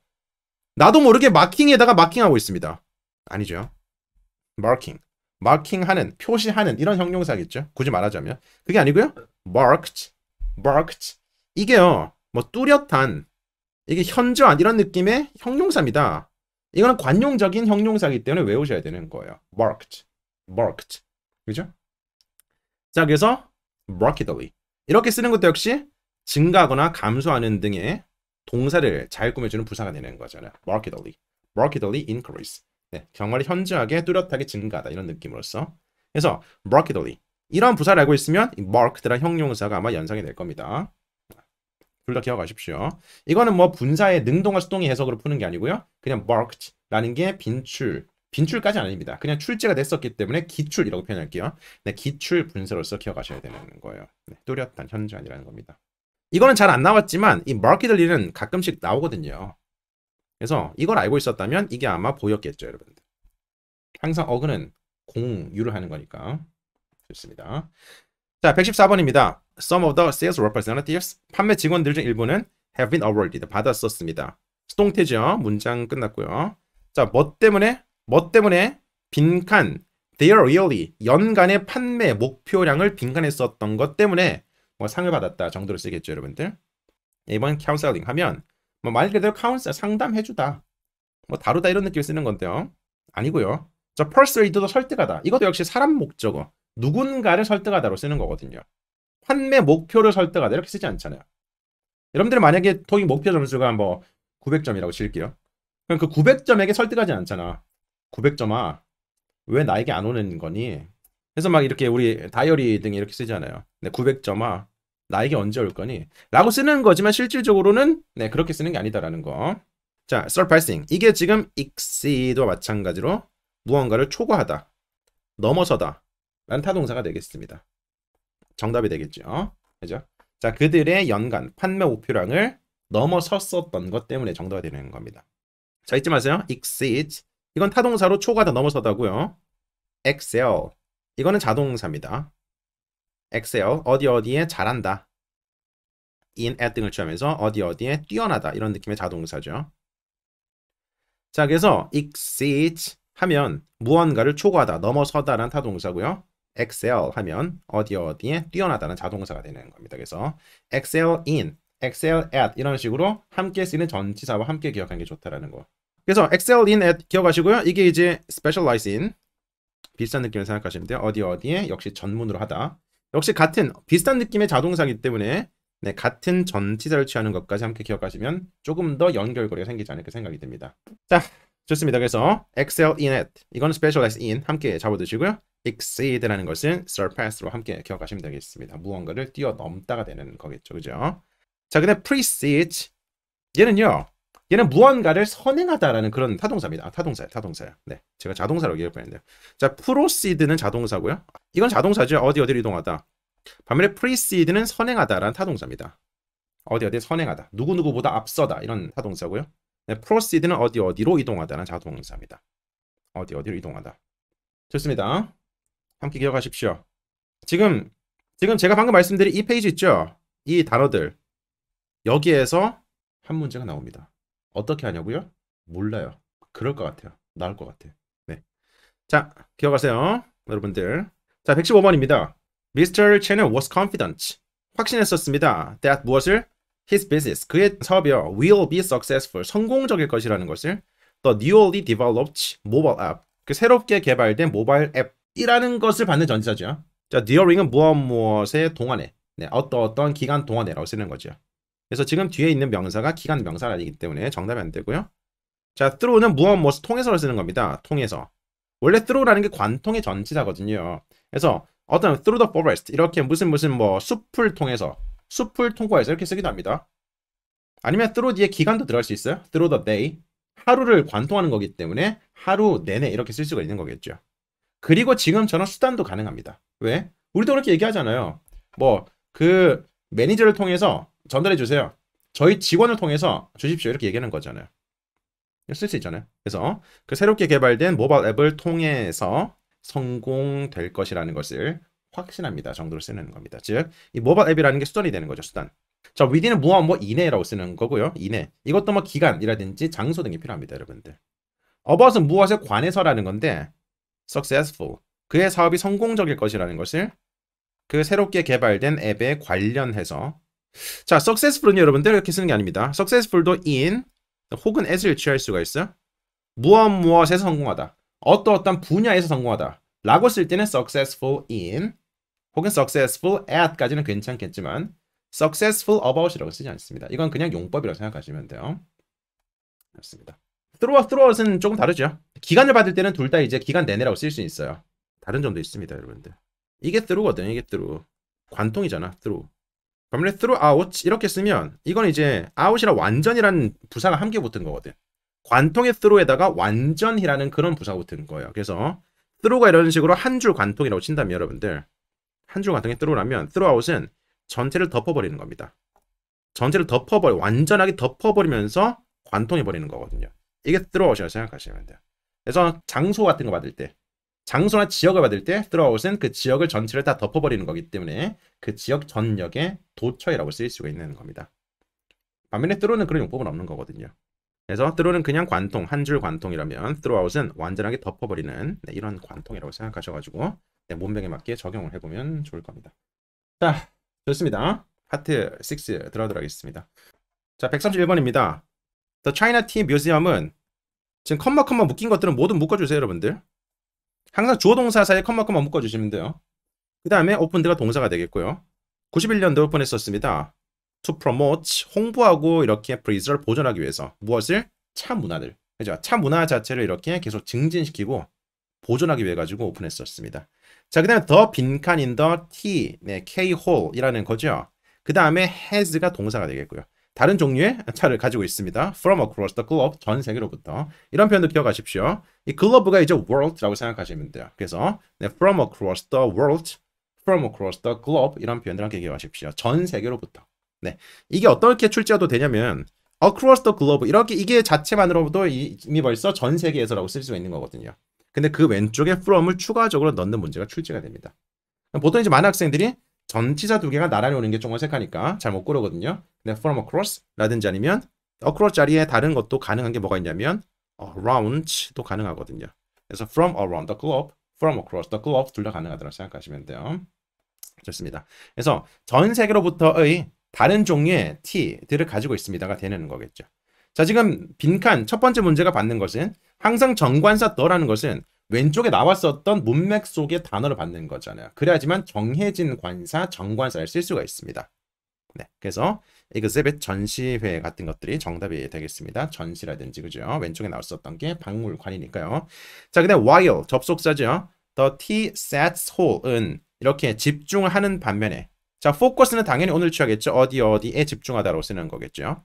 나도 모르게 마킹에다가 마킹하고 있습니다. 아니죠. marking. 마킹하는, 표시하는 이런 형용사겠죠. 굳이 말하자면. 그게 아니고요. marked. marked. 이게요. 뭐 뚜렷한, 이게 현저한 이런 느낌의 형용사입니다. 이거는 관용적인 형용사이기 때문에 외우셔야 되는 거예요. marked. marked. 그죠? 자, 그래서 markedly. 이렇게 쓰는 것도 역시 증가하거나 감소하는 등의 동사를 잘 꾸며주는 부사가 되는 거잖아요. markedly. markedly increase. 네, 정말 현저하게 뚜렷하게 증가하다 이런 느낌으로써. 그래서 markedly 이런 부사를 알고 있으면 이 marked라는 형용사가 아마 연상이 될 겁니다. 둘 다 기억하십시오. 이거는 뭐 분사의 능동과 수동의 해석으로 푸는 게 아니고요. 그냥 marked라는 게 빈출까지 아닙니다. 그냥 출제가 됐었기 때문에 기출이라고 표현할게요. 네, 기출 분사로서 기억하셔야 되는 거예요. 네, 뚜렷한 현저한이라는 겁니다. 이거는 잘 안 나왔지만 이 markedly는 가끔씩 나오거든요. 그래서 이걸 알고 있었다면 이게 아마 보였겠죠, 여러분들. 항상 어근은 공유를 하는 거니까. 좋습니다. 자, 114번입니다. Some of the sales representatives, 판매 직원들 중 일부는 have been awarded, 받았었습니다. 수동태죠. 문장 끝났고요. 자, 뭐 때문에 빈칸, their yearly, 연간의 판매 목표량을 빈칸에 썼던 것 때문에 뭐 상을 받았다 정도로 쓰겠죠, 여러분들. 이번 counseling 하면 뭐 말 그대로 카운셀 상담해주다, 뭐 다루다 이런 느낌을 쓰는 건데요. 아니고요. 저 persuade도 설득하다. 이것도 역시 사람 목적어. 누군가를 설득하다로 쓰는 거거든요. 판매 목표를 설득하다 이렇게 쓰지 않잖아요. 여러분들이 만약에 토익 목표 점수가 뭐 900점이라고 칠게요. 그럼 그 900점에게 설득하지 않잖아. 900점아, 왜 나에게 안 오는 거니? 그래서 막 이렇게 우리 다이어리 등에 이렇게 쓰잖아요. 네, 900점아, 나에게 언제 올 거니? 라고 쓰는 거지만 실질적으로는 네, 그렇게 쓰는 게 아니다라는 거. 자, surpassing. 이게 지금 exceed와 마찬가지로 무언가를 초과하다, 넘어서다 라는 타동사가 되겠습니다. 정답이 되겠죠. 그죠? 자, 그들의 연간 판매 목표량을 넘어섰었던 것 때문에 정답이 되는 겁니다. 자, 잊지 마세요. exceed. 이건 타동사로 초과하다, 넘어서다고요. excel. 이거는 자동사입니다. excel, 어디에 잘한다. in, at 등을 취하면서 어디에 뛰어나다 이런 느낌의 자동사죠. 자, 그래서 exceed 하면 무언가를 초과하다, 넘어서다라는 타동사고요. excel 하면 어디에 뛰어나다는 자동사가 되는 겁니다. 그래서 excel in, excel at 이런 식으로 함께 쓰이는 전치사와 함께 기억하는 게 좋다라는 거. 그래서 excel in at 기억하시고요. 이게 이제 specialize in, 비슷한 느낌을 생각하시면 돼요. 어디에 역시 전문으로 하다. 역시 같은 비슷한 느낌의 자동사이기 때문에 네, 같은 전치사를 취하는 것까지 함께 기억하시면 조금 더 연결고리가 생기지 않을까 생각이 듭니다. 자, 좋습니다. 그래서 excel in at, 이건 specialize in 함께 잡아두시고요. exceed라는 것은 surpass로 함께 기억하시면 되겠습니다. 무언가를 뛰어넘다가 되는 거겠죠. 그죠? 자, 근데 precede, 얘는 얘는 무언가를 선행하다라는 그런 타동사입니다. 타동사요. 네, 제가 자동사라고 얘기할 뻔했네요. 자, proceed는 자동사고요. 이건 자동사죠. 어디로 이동하다. 반면에 preceder는 선행하다라는 타동사입니다. 어디 선행하다. 누구누구보다 앞서다. 이런 타동사고요. 네, proceed는 어디로 이동하다는 자동사입니다. 어디로 이동하다. 좋습니다. 함께 기억하십시오. 지금 제가 방금 말씀드린 이 페이지 있죠? 이 단어들. 여기에서 한 문제가 나옵니다. 어떻게 하냐고요? 몰라요. 그럴 것 같아요. 나올 것 같아요. 네. 자, 기억하세요. 여러분들. 자, 115번입니다. Mr. Chen was confident. 확신했었습니다. That 무엇을? His business. 그의 사업이요. Will be successful. 성공적일 것이라는 것을 The newly developed mobile app. 그 새롭게 개발된 모바일 앱이라는 것을 받는 전치사죠. 자, during은 무엇의 동안에. 네, 어떤 기간 동안에라고 쓰는 거죠. 그래서 지금 뒤에 있는 명사가 기간 명사가 아니기 때문에 정답이 안 되고요. 자, through는 무엇을 통해서를 쓰는 겁니다. 통해서. 원래 through라는 게 관통의 전치사거든요. 그래서 어떤 through the forest 이렇게 무슨 뭐 숲을 통해서 숲을 통과해서 이렇게 쓰기도 합니다. 아니면 through 뒤에 기간도 들어갈 수 있어요. through the day. 하루를 관통하는 거기 때문에 하루 내내 이렇게 쓸 수가 있는 거겠죠. 그리고 지금처럼 수단도 가능합니다. 왜? 우리도 그렇게 얘기하잖아요. 뭐 그 매니저를 통해서 전달해 주세요. 저희 직원을 통해서 주십시오. 이렇게 얘기하는 거잖아요. 쓸 수 있잖아요. 그래서 그 새롭게 개발된 모바일 앱을 통해서 성공될 것이라는 것을 확신합니다. 정도로 쓰는 겁니다. 즉, 이 모바일 앱이라는 게 수단이 되는 거죠. 수단. 자, within은 뭐 이내라고 쓰는 거고요. 이내. 이것도 뭐 기간이라든지 장소 등이 필요합니다. 여러분들. about은 무엇에 관해서라는 건데 successful. 그의 사업이 성공적일 것이라는 것을 그 새롭게 개발된 앱에 관련해서 자, successful은 여러분들 이렇게 쓰는 게 아닙니다. successful도 in 혹은 as를 취할 수가 있어요. 무엇에서 성공하다. 어떤 분야에서 성공하다. 라고 쓸 때는 successful in 혹은 successful at까지는 괜찮겠지만 successful about이라고 쓰지 않습니다. 이건 그냥 용법이라고 생각하시면 돼요. 그렇습니다. throughout은 조금 다르죠. 기간을 받을 때는 둘 다 이제 기간 내내라고 쓸 수 있어요. 다른 점도 있습니다, 여러분들. 이게 through거든요. 이게 through. 관통이잖아, through. 그러면 throughout 이렇게 쓰면 이건 이제 out이랑 완전이라는 부사가 함께 붙은 거거든. 관통의 through에다가 완전이라는 그런 부사가 붙은 거예요. 그래서 through가 이런 식으로 한 줄 관통이라고 친다면 여러분들 한 줄 관통의 through라면 throughout은 전체를 덮어버리는 겁니다. 전체를 완전하게 덮어버리면서 관통해버리는 거거든요. 이게 throughout이라고 생각하시면 돼요. 그래서 장소 같은 거 받을 때 장소나 지역을 받을 때 throughout은 그 지역을 전체를 다 덮어버리는 거기 때문에 그 지역 전역의 도처이라고 쓰일 수가 있는 겁니다. 반면에 through는 그런 용법은 없는 거거든요. 그래서 through는 그냥 관통, 한 줄 관통이라면 throughout은 완전하게 덮어버리는 이런 관통이라고 생각하셔가지고 문맥에 맞게 적용을 해보면 좋을 겁니다. 자, 좋습니다. 파트 6 들어가도록 하겠습니다. 자, 131번입니다. The China Tea Museum은 지금 컴마 묶인 것들은 모두 묶어주세요, 여러분들. 항상 주어 동사 사이에 컴마 묶어주시면 돼요. 그 다음에 오픈드가 동사가 되겠고요. 91년도에 오픈했었습니다. To promote, 홍보하고 이렇게 preserve, 보존하기 위해서 무엇을? 차 문화들. 그죠? 차 문화 자체를 이렇게 계속 증진시키고 보존하기 위해 가지고 오픈했었습니다. 자, 그 다음에 the 빈칸인 the T, 네, K-hole이라는 거죠. 그 다음에 has가 동사가 되겠고요. 다른 종류의 차를 가지고 있습니다. From across the globe, 전 세계로부터. 이런 표현도 기억하십시오. 이 globe가 이제 world라고 생각하시면 돼요. 그래서 네, from across the world, from across the globe 이런 표현들 함께 기억하십시오. 전 세계로부터. 네, 이게 어떻게 출제가 되냐면 across the globe 이렇게 이게 자체만으로도 이미 벌써 전 세계에서라고 쓸 수가 있는 거거든요. 근데 그 왼쪽에 from을 추가적으로 넣는 문제가 출제가 됩니다. 보통 이제 많은 학생들이 전치사 두 개가 나란히 오는 게 좀 어색하니까 잘 못 고르거든요. 근데 from across라든지 아니면 across 자리에 다른 것도 가능한 게 뭐가 있냐면 around도 가능하거든요. 그래서 from around the globe, from across the globe 둘 다 가능하다고 생각하시면 돼요. 좋습니다. 그래서 전 세계로부터의 다른 종류의 t들을 가지고 있습니다가 되는 거겠죠. 자, 지금 빈칸 첫 번째 문제가 받는 것은 항상 정관사 더라는 것은 왼쪽에 나왔었던 문맥 속의 단어를 받는 거잖아요. 그래야지만 정해진 관사, 정관사를 쓸 수가 있습니다. 네, 그래서 exhibit 전시회 같은 것들이 정답이 되겠습니다. 전시라든지 그죠? 왼쪽에 나왔었던 게 박물관이니까요. 자, 그다음 while 접속사죠. The T sets hole은 이렇게 집중을 하는 반면에 자, focus는 당연히 오늘 취하겠죠. 어디에 집중하다로 쓰는 거겠죠.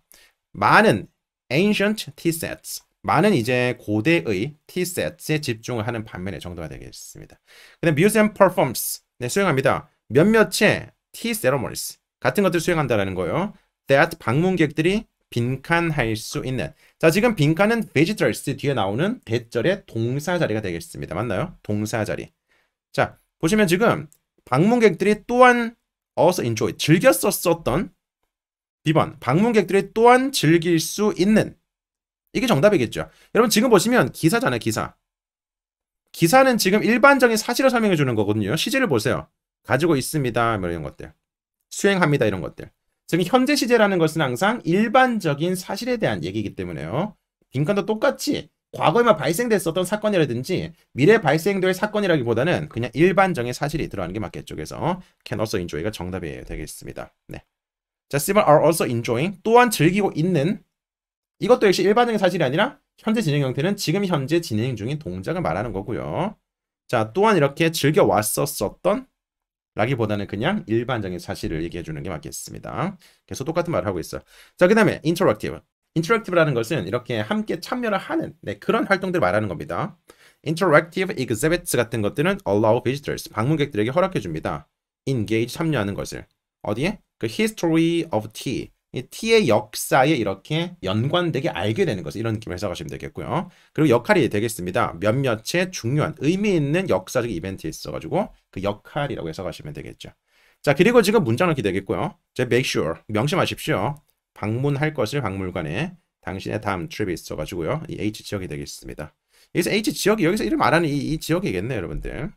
많은 ancient tea sets. 많은 이제 고대의 tea sets에 집중을 하는 반면에 정도가 되겠습니다. 그다음 museum performs. 네, 수행합니다. 몇몇의 tea ceremonies 같은 것들 수행한다라는 거예요. that 방문객들이 빈칸할 수 있는. 자, 지금 빈칸은 visitors 뒤에 나오는 대절의 동사 자리가 되겠습니다. 맞나요? 동사 자리. 자, 보시면 지금 방문객들이 또한 also enjoy 즐겼었던 B번 방문객들이 또한 즐길 수 있는 이게 정답이겠죠. 여러분 지금 보시면 기사잖아요. 기사. 기사는 지금 일반적인 사실을 설명해 주는 거거든요. 시제를 보세요. 가지고 있습니다. 뭐 이런 것들. 수행합니다. 이런 것들. 지금 현재 시제라는 것은 항상 일반적인 사실에 대한 얘기이기 때문에요. 빈칸도 똑같이 과거에만 발생됐었던 사건이라든지 미래에 발생될 사건이라기보다는 그냥 일반적인 사실이 들어가는 게 맞겠죠. 그래서 can also enjoy가 정답이 되겠습니다. 네. 자, C번 are also enjoying 또한 즐기고 있는 이것도 역시 일반적인 사실이 아니라 현재 진행 형태는 지금 현재 진행 중인 동작을 말하는 거고요. 자, 또한 이렇게 즐겨 왔었던 라기보다는 그냥 일반적인 사실을 얘기해 주는 게 맞겠습니다. 계속 똑같은 말을 하고 있어요. 자, 그 다음에 interactive. interactive라는 것은 이렇게 함께 참여를 하는 그런 활동들을 말하는 겁니다. interactive exhibits 같은 것들은 allow visitors, 방문객들에게 허락해 줍니다. engage, 참여하는 것을. 어디에? 그 history of tea. 이 tea의 역사에 이렇게 연관되게 알게 되는 것을 이런 느낌으로 해석하시면 되겠고요. 그리고 역할이 되겠습니다. 몇몇의 중요한 의미 있는 역사적 이벤트에 있어가지고 그 역할이라고 해석하시면 되겠죠. 자, 그리고 지금 문장 넣기 되겠고요. 자, make sure 명심하십시오. 방문할 것을 박물관에 당신의 다음 트립이 있어가지고요. 이 H 지역이 되겠습니다. 여기서 H 지역이 여기서 이름 말하는 이 지역이겠네요, 여러분들.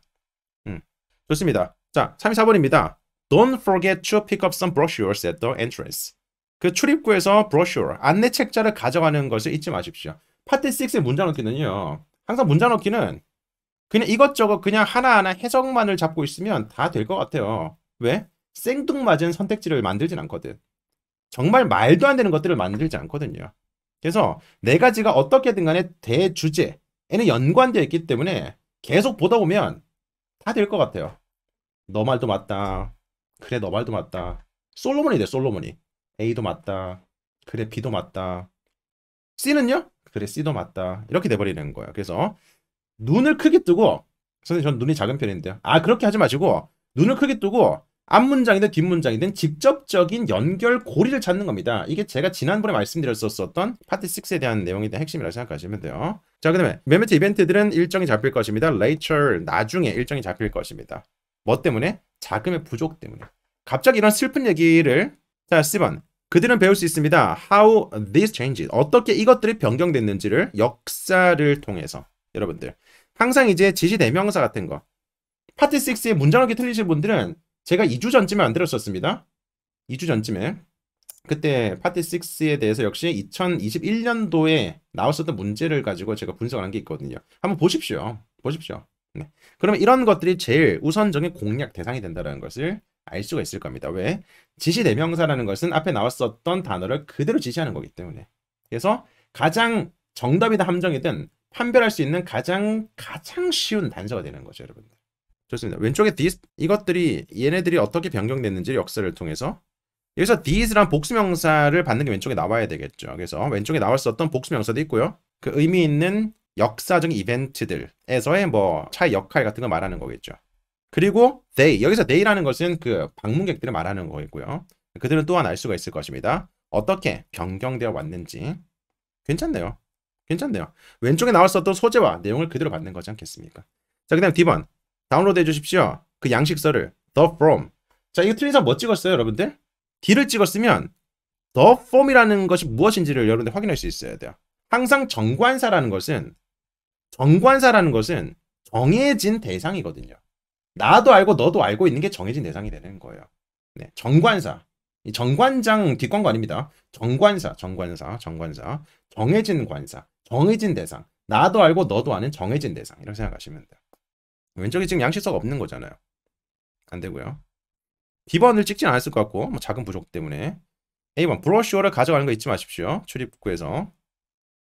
좋습니다. 자, 34번입니다. Don't forget to pick up some brochures at the entrance. 그 출입구에서 브로셔, 안내 책자를 가져가는 것을 잊지 마십시오. 파트 6의 문장 넣기는요. 항상 문장 넣기는 그냥 이것저것 그냥 하나하나 해석만을 잡고 있으면 다 될 것 같아요. 왜? 생뚱맞은 선택지를 만들진 않거든. 정말 말도 안 되는 것들을 만들지 않거든요. 그래서 네 가지가 어떻게든 간에 대주제에는 연관되어 있기 때문에 계속 보다 보면 다 될 것 같아요. 너 말도 맞다. 그래, 너 말도 맞다. 솔로몬이 돼, 솔로몬이. A도 맞다. 그래, B도 맞다. C는요? 그래, C도 맞다. 이렇게 돼버리는 거예요. 그래서 눈을 크게 뜨고, 선생님 전 눈이 작은 편인데요. 그렇게 하지 마시고 눈을 크게 뜨고 앞문장이든 뒷문장이든 직접적인 연결고리를 찾는 겁니다. 이게 제가 지난번에 말씀드렸었던 파트 6에 대한 내용에 대한 핵심이라고 생각하시면 돼요. 자, 그 다음에 몇몇 이벤트들은 일정이 잡힐 것입니다. Later, 나중에 일정이 잡힐 것입니다. 뭐 때문에? 자금의 부족 때문에. 갑자기 이런 슬픈 얘기를 자, C번. 그들은 배울 수 있습니다. How this changes. 어떻게 이것들이 변경됐는지를 역사를 통해서. 여러분들. 항상 이제 지시 대명사 같은 거. 파트 6의 문장 넣기 틀리실 분들은 제가 2주 전쯤에 만들었었습니다. 2주 전쯤에. 그때 파트 6에 대해서 역시 2021년도에 나왔었던 문제를 가지고 제가 분석을 한 게 있거든요. 한번 보십시오. 보십시오. 네. 그러면 이런 것들이 제일 우선적인 공략 대상이 된다는 것을 알 수가 있을 겁니다. 왜? 지시대명사라는 것은 앞에 나왔었던 단어를 그대로 지시하는 거기 때문에. 그래서 가장 정답이든 함정이든 판별할 수 있는 가장 쉬운 단서가 되는 거죠, 여러분들. 좋습니다. 왼쪽에 these, 이것들이 얘네들이 어떻게 변경됐는지 역사를 통해서 여기서 these란 복수명사를 받는 게 왼쪽에 나와야 되겠죠. 그래서 왼쪽에 나왔었던 복수명사도 있고요. 그 의미 있는 역사적인 이벤트들에서의 뭐 차의 역할 같은 거 말하는 거겠죠. 그리고 they, 여기서 they라는 것은 그 방문객들을 말하는 거겠고요. 그들은 또한 알 수가 있을 것입니다. 어떻게 변경되어 왔는지. 괜찮네요. 괜찮네요. 왼쪽에 나왔었던 소재와 내용을 그대로 받는 거지 않겠습니까? 자, 그 다음 D번. 다운로드 해주십시오. 그 양식서를 the from. 자, 이거 틀린 사람 뭐 찍었어요, 여러분들? D를 찍었으면 the form이라는 것이 무엇인지를 여러분들 확인할 수 있어야 돼요. 항상 정관사라는 것은 정해진 대상이거든요. 나도 알고 너도 알고 있는 게 정해진 대상이 되는 거예요. 네, 정관사. 이 정관장 뒷광고 아닙니다. 정관사. 정해진 관사. 정해진 대상. 나도 알고 너도 아는 정해진 대상. 이렇게 생각하시면 돼요. 왼쪽에 지금 양식서가 없는 거잖아요. 안 되고요. B번을 찍진 않았을 것 같고, 뭐 자금 부족 때문에. A번, 브로셔를 가져가는 거 잊지 마십시오. 출입구에서.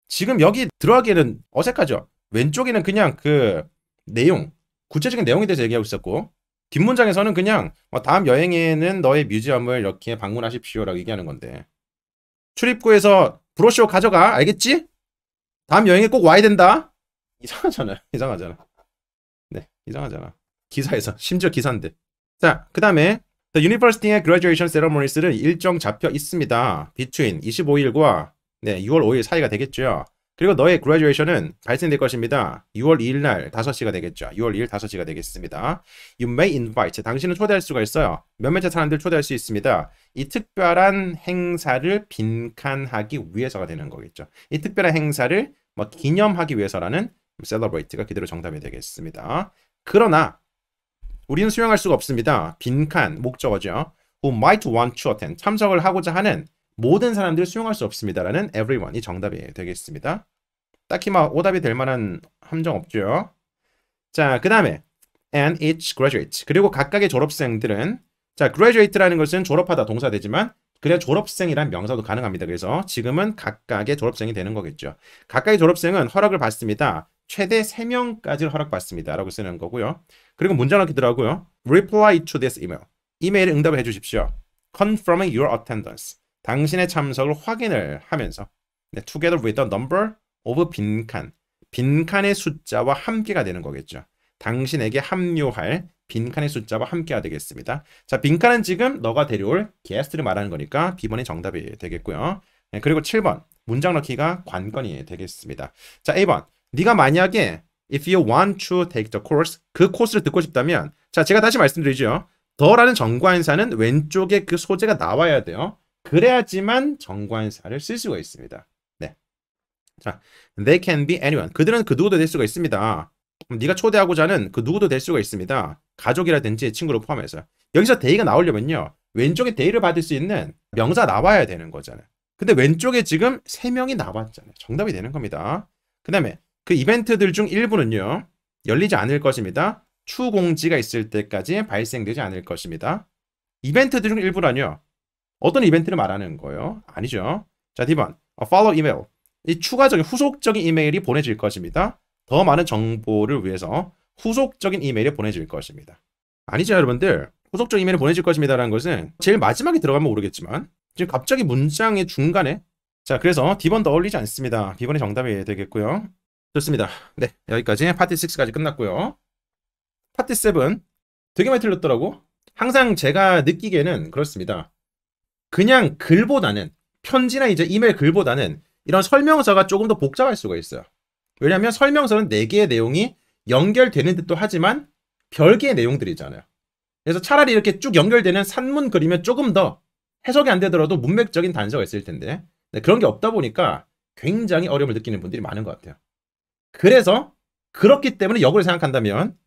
지금 여기 들어가기에는 어색하죠? 왼쪽에는 그냥 그 내용, 구체적인 내용에 대해서 얘기하고 있었고, 뒷문장에서는 그냥 다음 여행에는 너의 뮤지엄을 이렇게 방문하십시오라고 얘기하는 건데, 출입구에서 브로셔 가져가. 알겠지? 다음 여행에 꼭 와야 된다. 이상하잖아. 이상하잖아. 네, 이상하잖아. 기사에서 심지어 기사인데. 자, 그 다음에 The University의 Graduation Ceremonies는 일정 잡혀 있습니다. Between 25일과 네, 6월 5일 사이가 되겠죠. 그리고 너의 graduation은 발생될 것입니다. 6월 2일 날 5시가 되겠죠. 6월 2일 5시가 되겠습니다. You may invite. 당신은 초대할 수가 있어요. 몇몇의 사람들 초대할 수 있습니다. 이 특별한 행사를 빈칸하기 위해서가 되는 거겠죠. 이 특별한 행사를 뭐 기념하기 위해서라는 celebrate가 그대로 정답이 되겠습니다. 그러나 우리는 수용할 수가 없습니다. 빈칸, 목적어죠. Who might want to attend. 참석을 하고자 하는 모든 사람들을 수용할 수 없습니다라는 everyone이 정답이 되겠습니다. 딱히 막 오답이 될 만한 함정 없죠. 자, 그 다음에 and each graduate. 그리고 각각의 졸업생들은 자, graduate라는 것은 졸업하다 동사되지만 그냥 졸업생이란 명사도 가능합니다. 그래서 지금은 각각의 졸업생이 되는 거겠죠. 각각의 졸업생은 허락을 받습니다. 최대 3명까지 허락받습니다. 라고 쓰는 거고요. 그리고 문장 넣기더라고요. Reply to this email. 이메일에 응답을 해주십시오. Confirming your attendance. 당신의 참석을 확인을 하면서 네, together with the number of 빈칸. 빈칸의 숫자와 함께가 되는 거겠죠. 당신에게 합류할 빈칸의 숫자와 함께가 되겠습니다. 자, 빈칸은 지금 너가 데려올 게스트를 말하는 거니까 B번이 정답이 되겠고요. 네, 그리고 7번 문장 넣기가 관건이 되겠습니다. 자, A번 네가 만약에 if you want to take the course 그 코스를 듣고 싶다면 자, 제가 다시 말씀드리죠. 더라는 정관사는 왼쪽에 그 소재가 나와야 돼요. 그래야지만 정관사를 쓸 수가 있습니다. 네. 자, they can be anyone. 그들은 그 누구도 될 수가 있습니다. 네가 초대하고자 하는 그 누구도 될 수가 있습니다. 가족이라든지 친구를 포함해서. 여기서 they가 나오려면요. 왼쪽에 they를 받을 수 있는 명사 나와야 되는 거잖아요. 근데 왼쪽에 지금 3명이 나왔잖아요. 정답이 되는 겁니다. 그 다음에 그 이벤트들 중 일부는요. 열리지 않을 것입니다. 추공지가 있을 때까지 발생되지 않을 것입니다. 이벤트들 중 일부라뇨. 어떤 이벤트를 말하는 거예요? 아니죠. 자, D번. follow email. 이 추가적인 후속적인 이메일이 보내질 것입니다. 더 많은 정보를 위해서 후속적인 이메일이 보내질 것입니다. 아니죠, 여러분들. 후속적인 이메일이 보내질 것입니다라는 것은 제일 마지막에 들어가면 모르겠지만 지금 갑자기 문장의 중간에 자, 그래서 D번도 어울리지 않습니다. B번이 정답이 되겠고요. 좋습니다. 네, 여기까지 파트 6까지 끝났고요. 파트 7 되게 많이 틀렸더라고. 항상 제가 느끼기에는 그렇습니다. 그냥 글보다는 편지나 이제 이메일 글보다는 이런 설명서가 조금 더 복잡할 수가 있어요. 왜냐하면 설명서는 4개의 내용이 연결되는 듯도 하지만 별개의 내용들이잖아요. 그래서 차라리 이렇게 쭉 연결되는 산문 그리면 조금 더 해석이 안 되더라도 문맥적인 단서가 있을 텐데 네, 그런 게 없다 보니까 굉장히 어려움을 느끼는 분들이 많은 것 같아요. 그래서 그렇기 때문에 역으로 생각한다면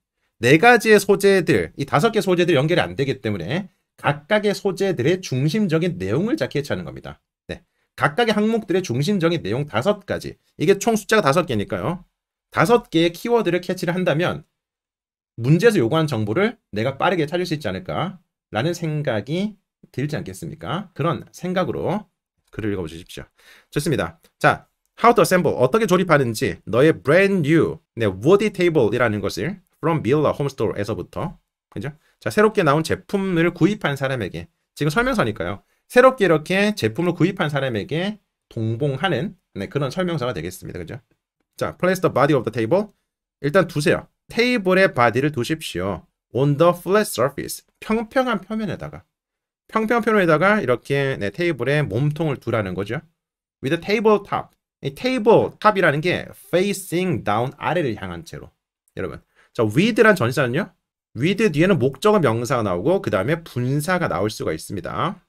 4가지의 소재들, 이 5개 소재들이 연결이 안 되기 때문에 각각의 소재들의 중심적인 내용을 자 캐치하는 겁니다. 네. 각각의 항목들의 중심적인 내용 5가지. 이게 총 숫자가 5개니까요. 5개의 키워드를 캐치를 한다면 문제에서 요구하는 정보를 내가 빠르게 찾을 수 있지 않을까라는 생각이 들지 않겠습니까? 그런 생각으로 글을 읽어보십시오. 좋습니다. 자, how to assemble. 어떻게 조립하는지 너의 brand new 네, woody table이라는 것을 from Billa Home Store에서부터 그죠? 자, 새롭게 나온 제품을 구입한 사람에게 지금 설명서니까요. 새롭게 이렇게 제품을 구입한 사람에게 동봉하는 네, 그런 설명서가 되겠습니다. 그죠? 자, place the body of the table. 일단 두세요. 테이블의 body를 두십시오. on the flat surface. 평평한 표면에다가. 평평한 표면에다가 이렇게 네, 테이블에 몸통을 두라는 거죠. with the table top. 이 테이블 탑이라는 게 facing down 아래를 향한 채로. 여러분. 자, with란 전치사는요. with 뒤에는 목적어 명사가 나오고 그 다음에 분사가 나올 수가 있습니다.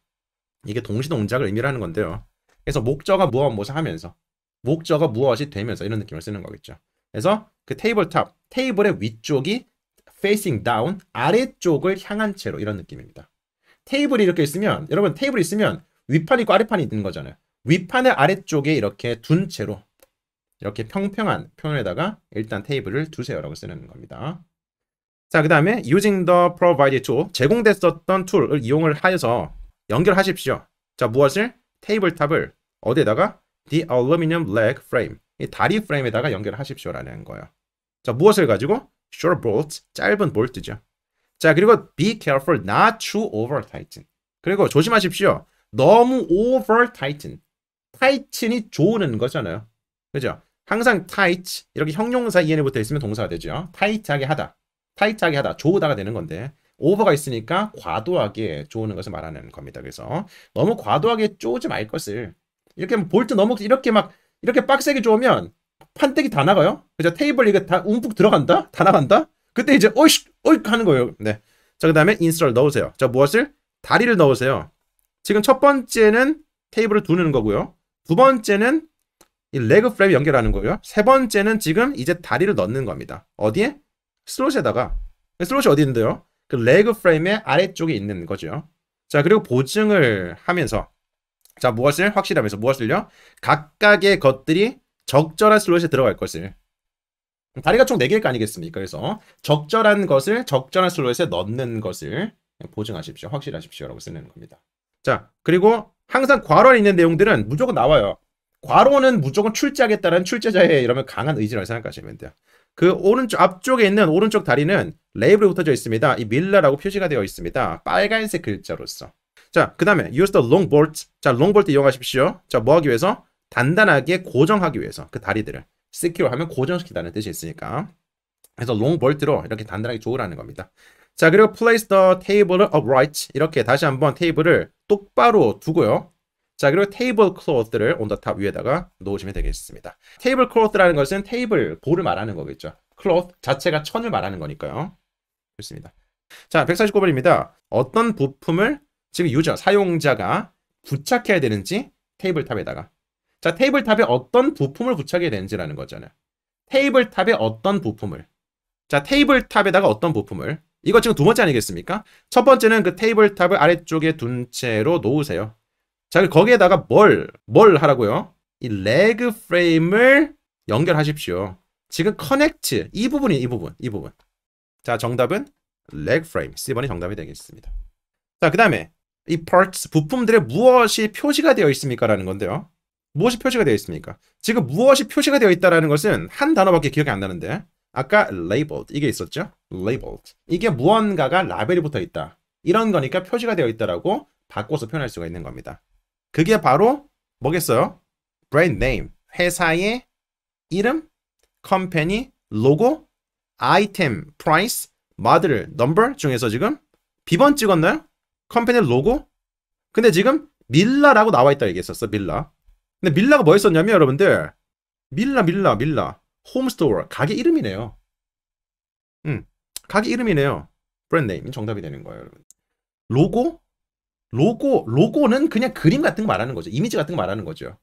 이게 동시동작을 의미를 하는 건데요. 그래서 목적어 무엇 하면서 목적어 무엇이 되면서 이런 느낌을 쓰는 거겠죠. 그래서 그 테이블 탑, 테이블의 위쪽이 facing down 아래쪽을 향한 채로 이런 느낌입니다. 테이블이 이렇게 있으면 여러분 테이블이 있으면 윗판이 있고 아랫판이 있는 거잖아요. 윗판을 아래쪽에 이렇게 둔 채로 이렇게 평평한 표면에다가 일단 테이블을 두세요라고 쓰는 겁니다. 자, 그 다음에 using the provided tool 제공됐었던 툴을 이용을 하여서 연결하십시오. 자, 무엇을? 테이블탑을 어디에다가? the aluminum leg frame 이 다리 프레임에다가 연결하십시오라는 거예요. 자, 무엇을 가지고? short bolt 짧은 볼트죠. 자, 그리고 be careful not to over tighten 그리고 조심하십시오. 너무 over tighten tight이 조는 거잖아요. 그죠? 항상 tight 이렇게 형용사 en이 붙어 있으면 동사가 되죠. tight하게 하다. tight하게 하다. 조우다가 되는 건데 over가 있으니까 과도하게 조는 것을 말하는 겁니다. 그래서 너무 과도하게 쪼지 말 것을 이렇게 볼트 너무 이렇게 빡세게 쪼으면 판때기 다 나가요. 그죠? 테이블 이거 다 움푹 들어간다? 다 나간다? 그때 이제 어이씨 하는 거예요. 네. 자, 그 다음에 인스트를 넣으세요. 자, 무엇을? 다리를 넣으세요. 지금 첫 번째는 테이블을 두는 거고요. 두 번째는 이 레그 프레임 연결하는 거고요. 세 번째는 지금 이제 다리를 넣는 겁니다. 어디에? 슬롯에다가. 슬롯이 어디 있는데요? 그 레그 프레임의 아래쪽에 있는 거죠. 자, 그리고 보증을 하면서 자, 무엇을? 확실하면서 무엇을요? 각각의 것들이 적절한 슬롯에 들어갈 것을. 다리가 총 4개일 거 아니겠습니까? 그래서 적절한 것을 적절한 슬롯에 넣는 것을 보증하십시오. 확실하십시오라고 쓰는 겁니다. 자, 그리고 항상 괄호에 있는 내용들은 무조건 나와요. 괄호는 무조건 출제하겠다는 출제자의 이러면 강한 의지라고 생각하시면 돼요. 그 오른쪽 앞쪽에 있는 오른쪽 다리는 레이블이 붙어져 있습니다. 이 밀라라고 표시가 되어 있습니다. 빨간색 글자로서. 자, 그 다음에 use the long bolt. 자, long bolt 이용하십시오. 자, 뭐 하기 위해서? 단단하게 고정하기 위해서 그 다리들을 secure 하면 고정시키다는 뜻이 있으니까. 그래서 long bolt로 이렇게 단단하게 조으라는 겁니다. 자, 그리고 place the table upright. 이렇게 다시 한번 테이블을 똑바로 두고요. 자, 그리고 테이블 클로스를 on the top 위에다가 놓으시면 되겠습니다. 테이블 클로스라는 것은 테이블 볼을 말하는 거겠죠. 클로스 자체가 천을 말하는 거니까요. 좋습니다. 자, 149번입니다. 어떤 부품을 지금 유저, 사용자가 부착해야 되는지 테이블탑에다가. 자, 테이블탑에 어떤 부품을 부착해야 되는지라는 거잖아요. 테이블탑에 어떤 부품을. 자, 테이블탑에다가 어떤 부품을. 이거 지금 두 번째 아니겠습니까? 첫 번째는 그 테이블탑을 아래쪽에 둔 채로 놓으세요. 자, 거기에다가 뭘 하라고요? 이 레그 프레임을 연결하십시오. 지금 커넥트 이 부분. 자, 정답은 레그 프레임. C번이 정답이 되겠습니다. 자, 그 다음에 이 parts 부품들의 무엇이 표시가 되어 있습니까? 라는 건데요. 무엇이 표시가 되어 있습니까? 지금 무엇이 표시가 되어 있다라는 것은 한 단어밖에 기억이 안 나는데 아까 labeled 이게 있었죠? labeled 이게 무언가가 라벨이 붙어 있다. 이런 거니까 표시가 되어 있다라고 바꿔서 표현할 수가 있는 겁니다. 그게 바로 뭐겠어요? brand name 회사의 이름, company 로고, item price, model number 중에서 지금 B번 찍었나요? 컴퍼니 로고? 근데 지금 밀라라고 나와 있다 얘기했었어. 밀라. 근데 밀라가 뭐였었냐면 여러분들 밀라 홈스토어 가게 이름이네요. 가게 이름이네요. 브랜드 네임 정답이 되는 거예요, 여러분. 로고는 그냥 그림 같은 거 말하는 거죠. 이미지 같은 거 말하는 거죠.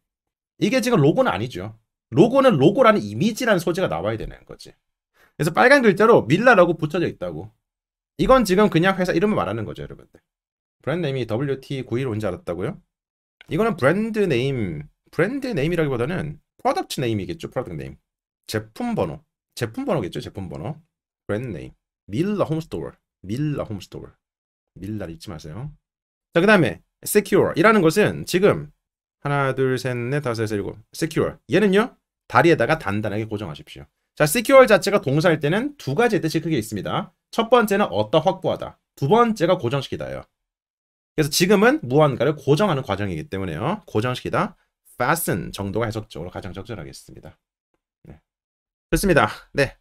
이게 지금 로고는 아니죠. 로고는 로고라는 이미지라는 소재가 나와야 되는 거지. 그래서 빨간 글자로 밀라라고 붙여져 있다고. 이건 지금 그냥 회사 이름을 말하는 거죠, 여러분들. 브랜드 네임이 WT915인 줄 알았다고요? 이거는 브랜드 네임이라기보다는 프로덕트 네임이겠죠. 프로덕트 네임. 제품 번호겠죠. 제품 번호. 브랜드 네임. 밀라 홈스토어. 밀라를 잊지 마세요. 자, 그 다음에 secure 이라는 것은 지금 하나, 둘, 셋, 넷, 다섯, 여섯, 일곱. secure. 얘는요. 다리에다가 단단하게 고정하십시오. 자, secure 자체가 동사일 때는 두 가지 뜻이 크게 있습니다. 첫 번째는 얻다, 확보하다. 두 번째가 고정시키다예요. 그래서 지금은 무언가를 고정하는 과정이기 때문에요. 고정시키다, fasten 정도가 해석적으로 가장 적절하겠습니다. 네. 좋습니다. 네.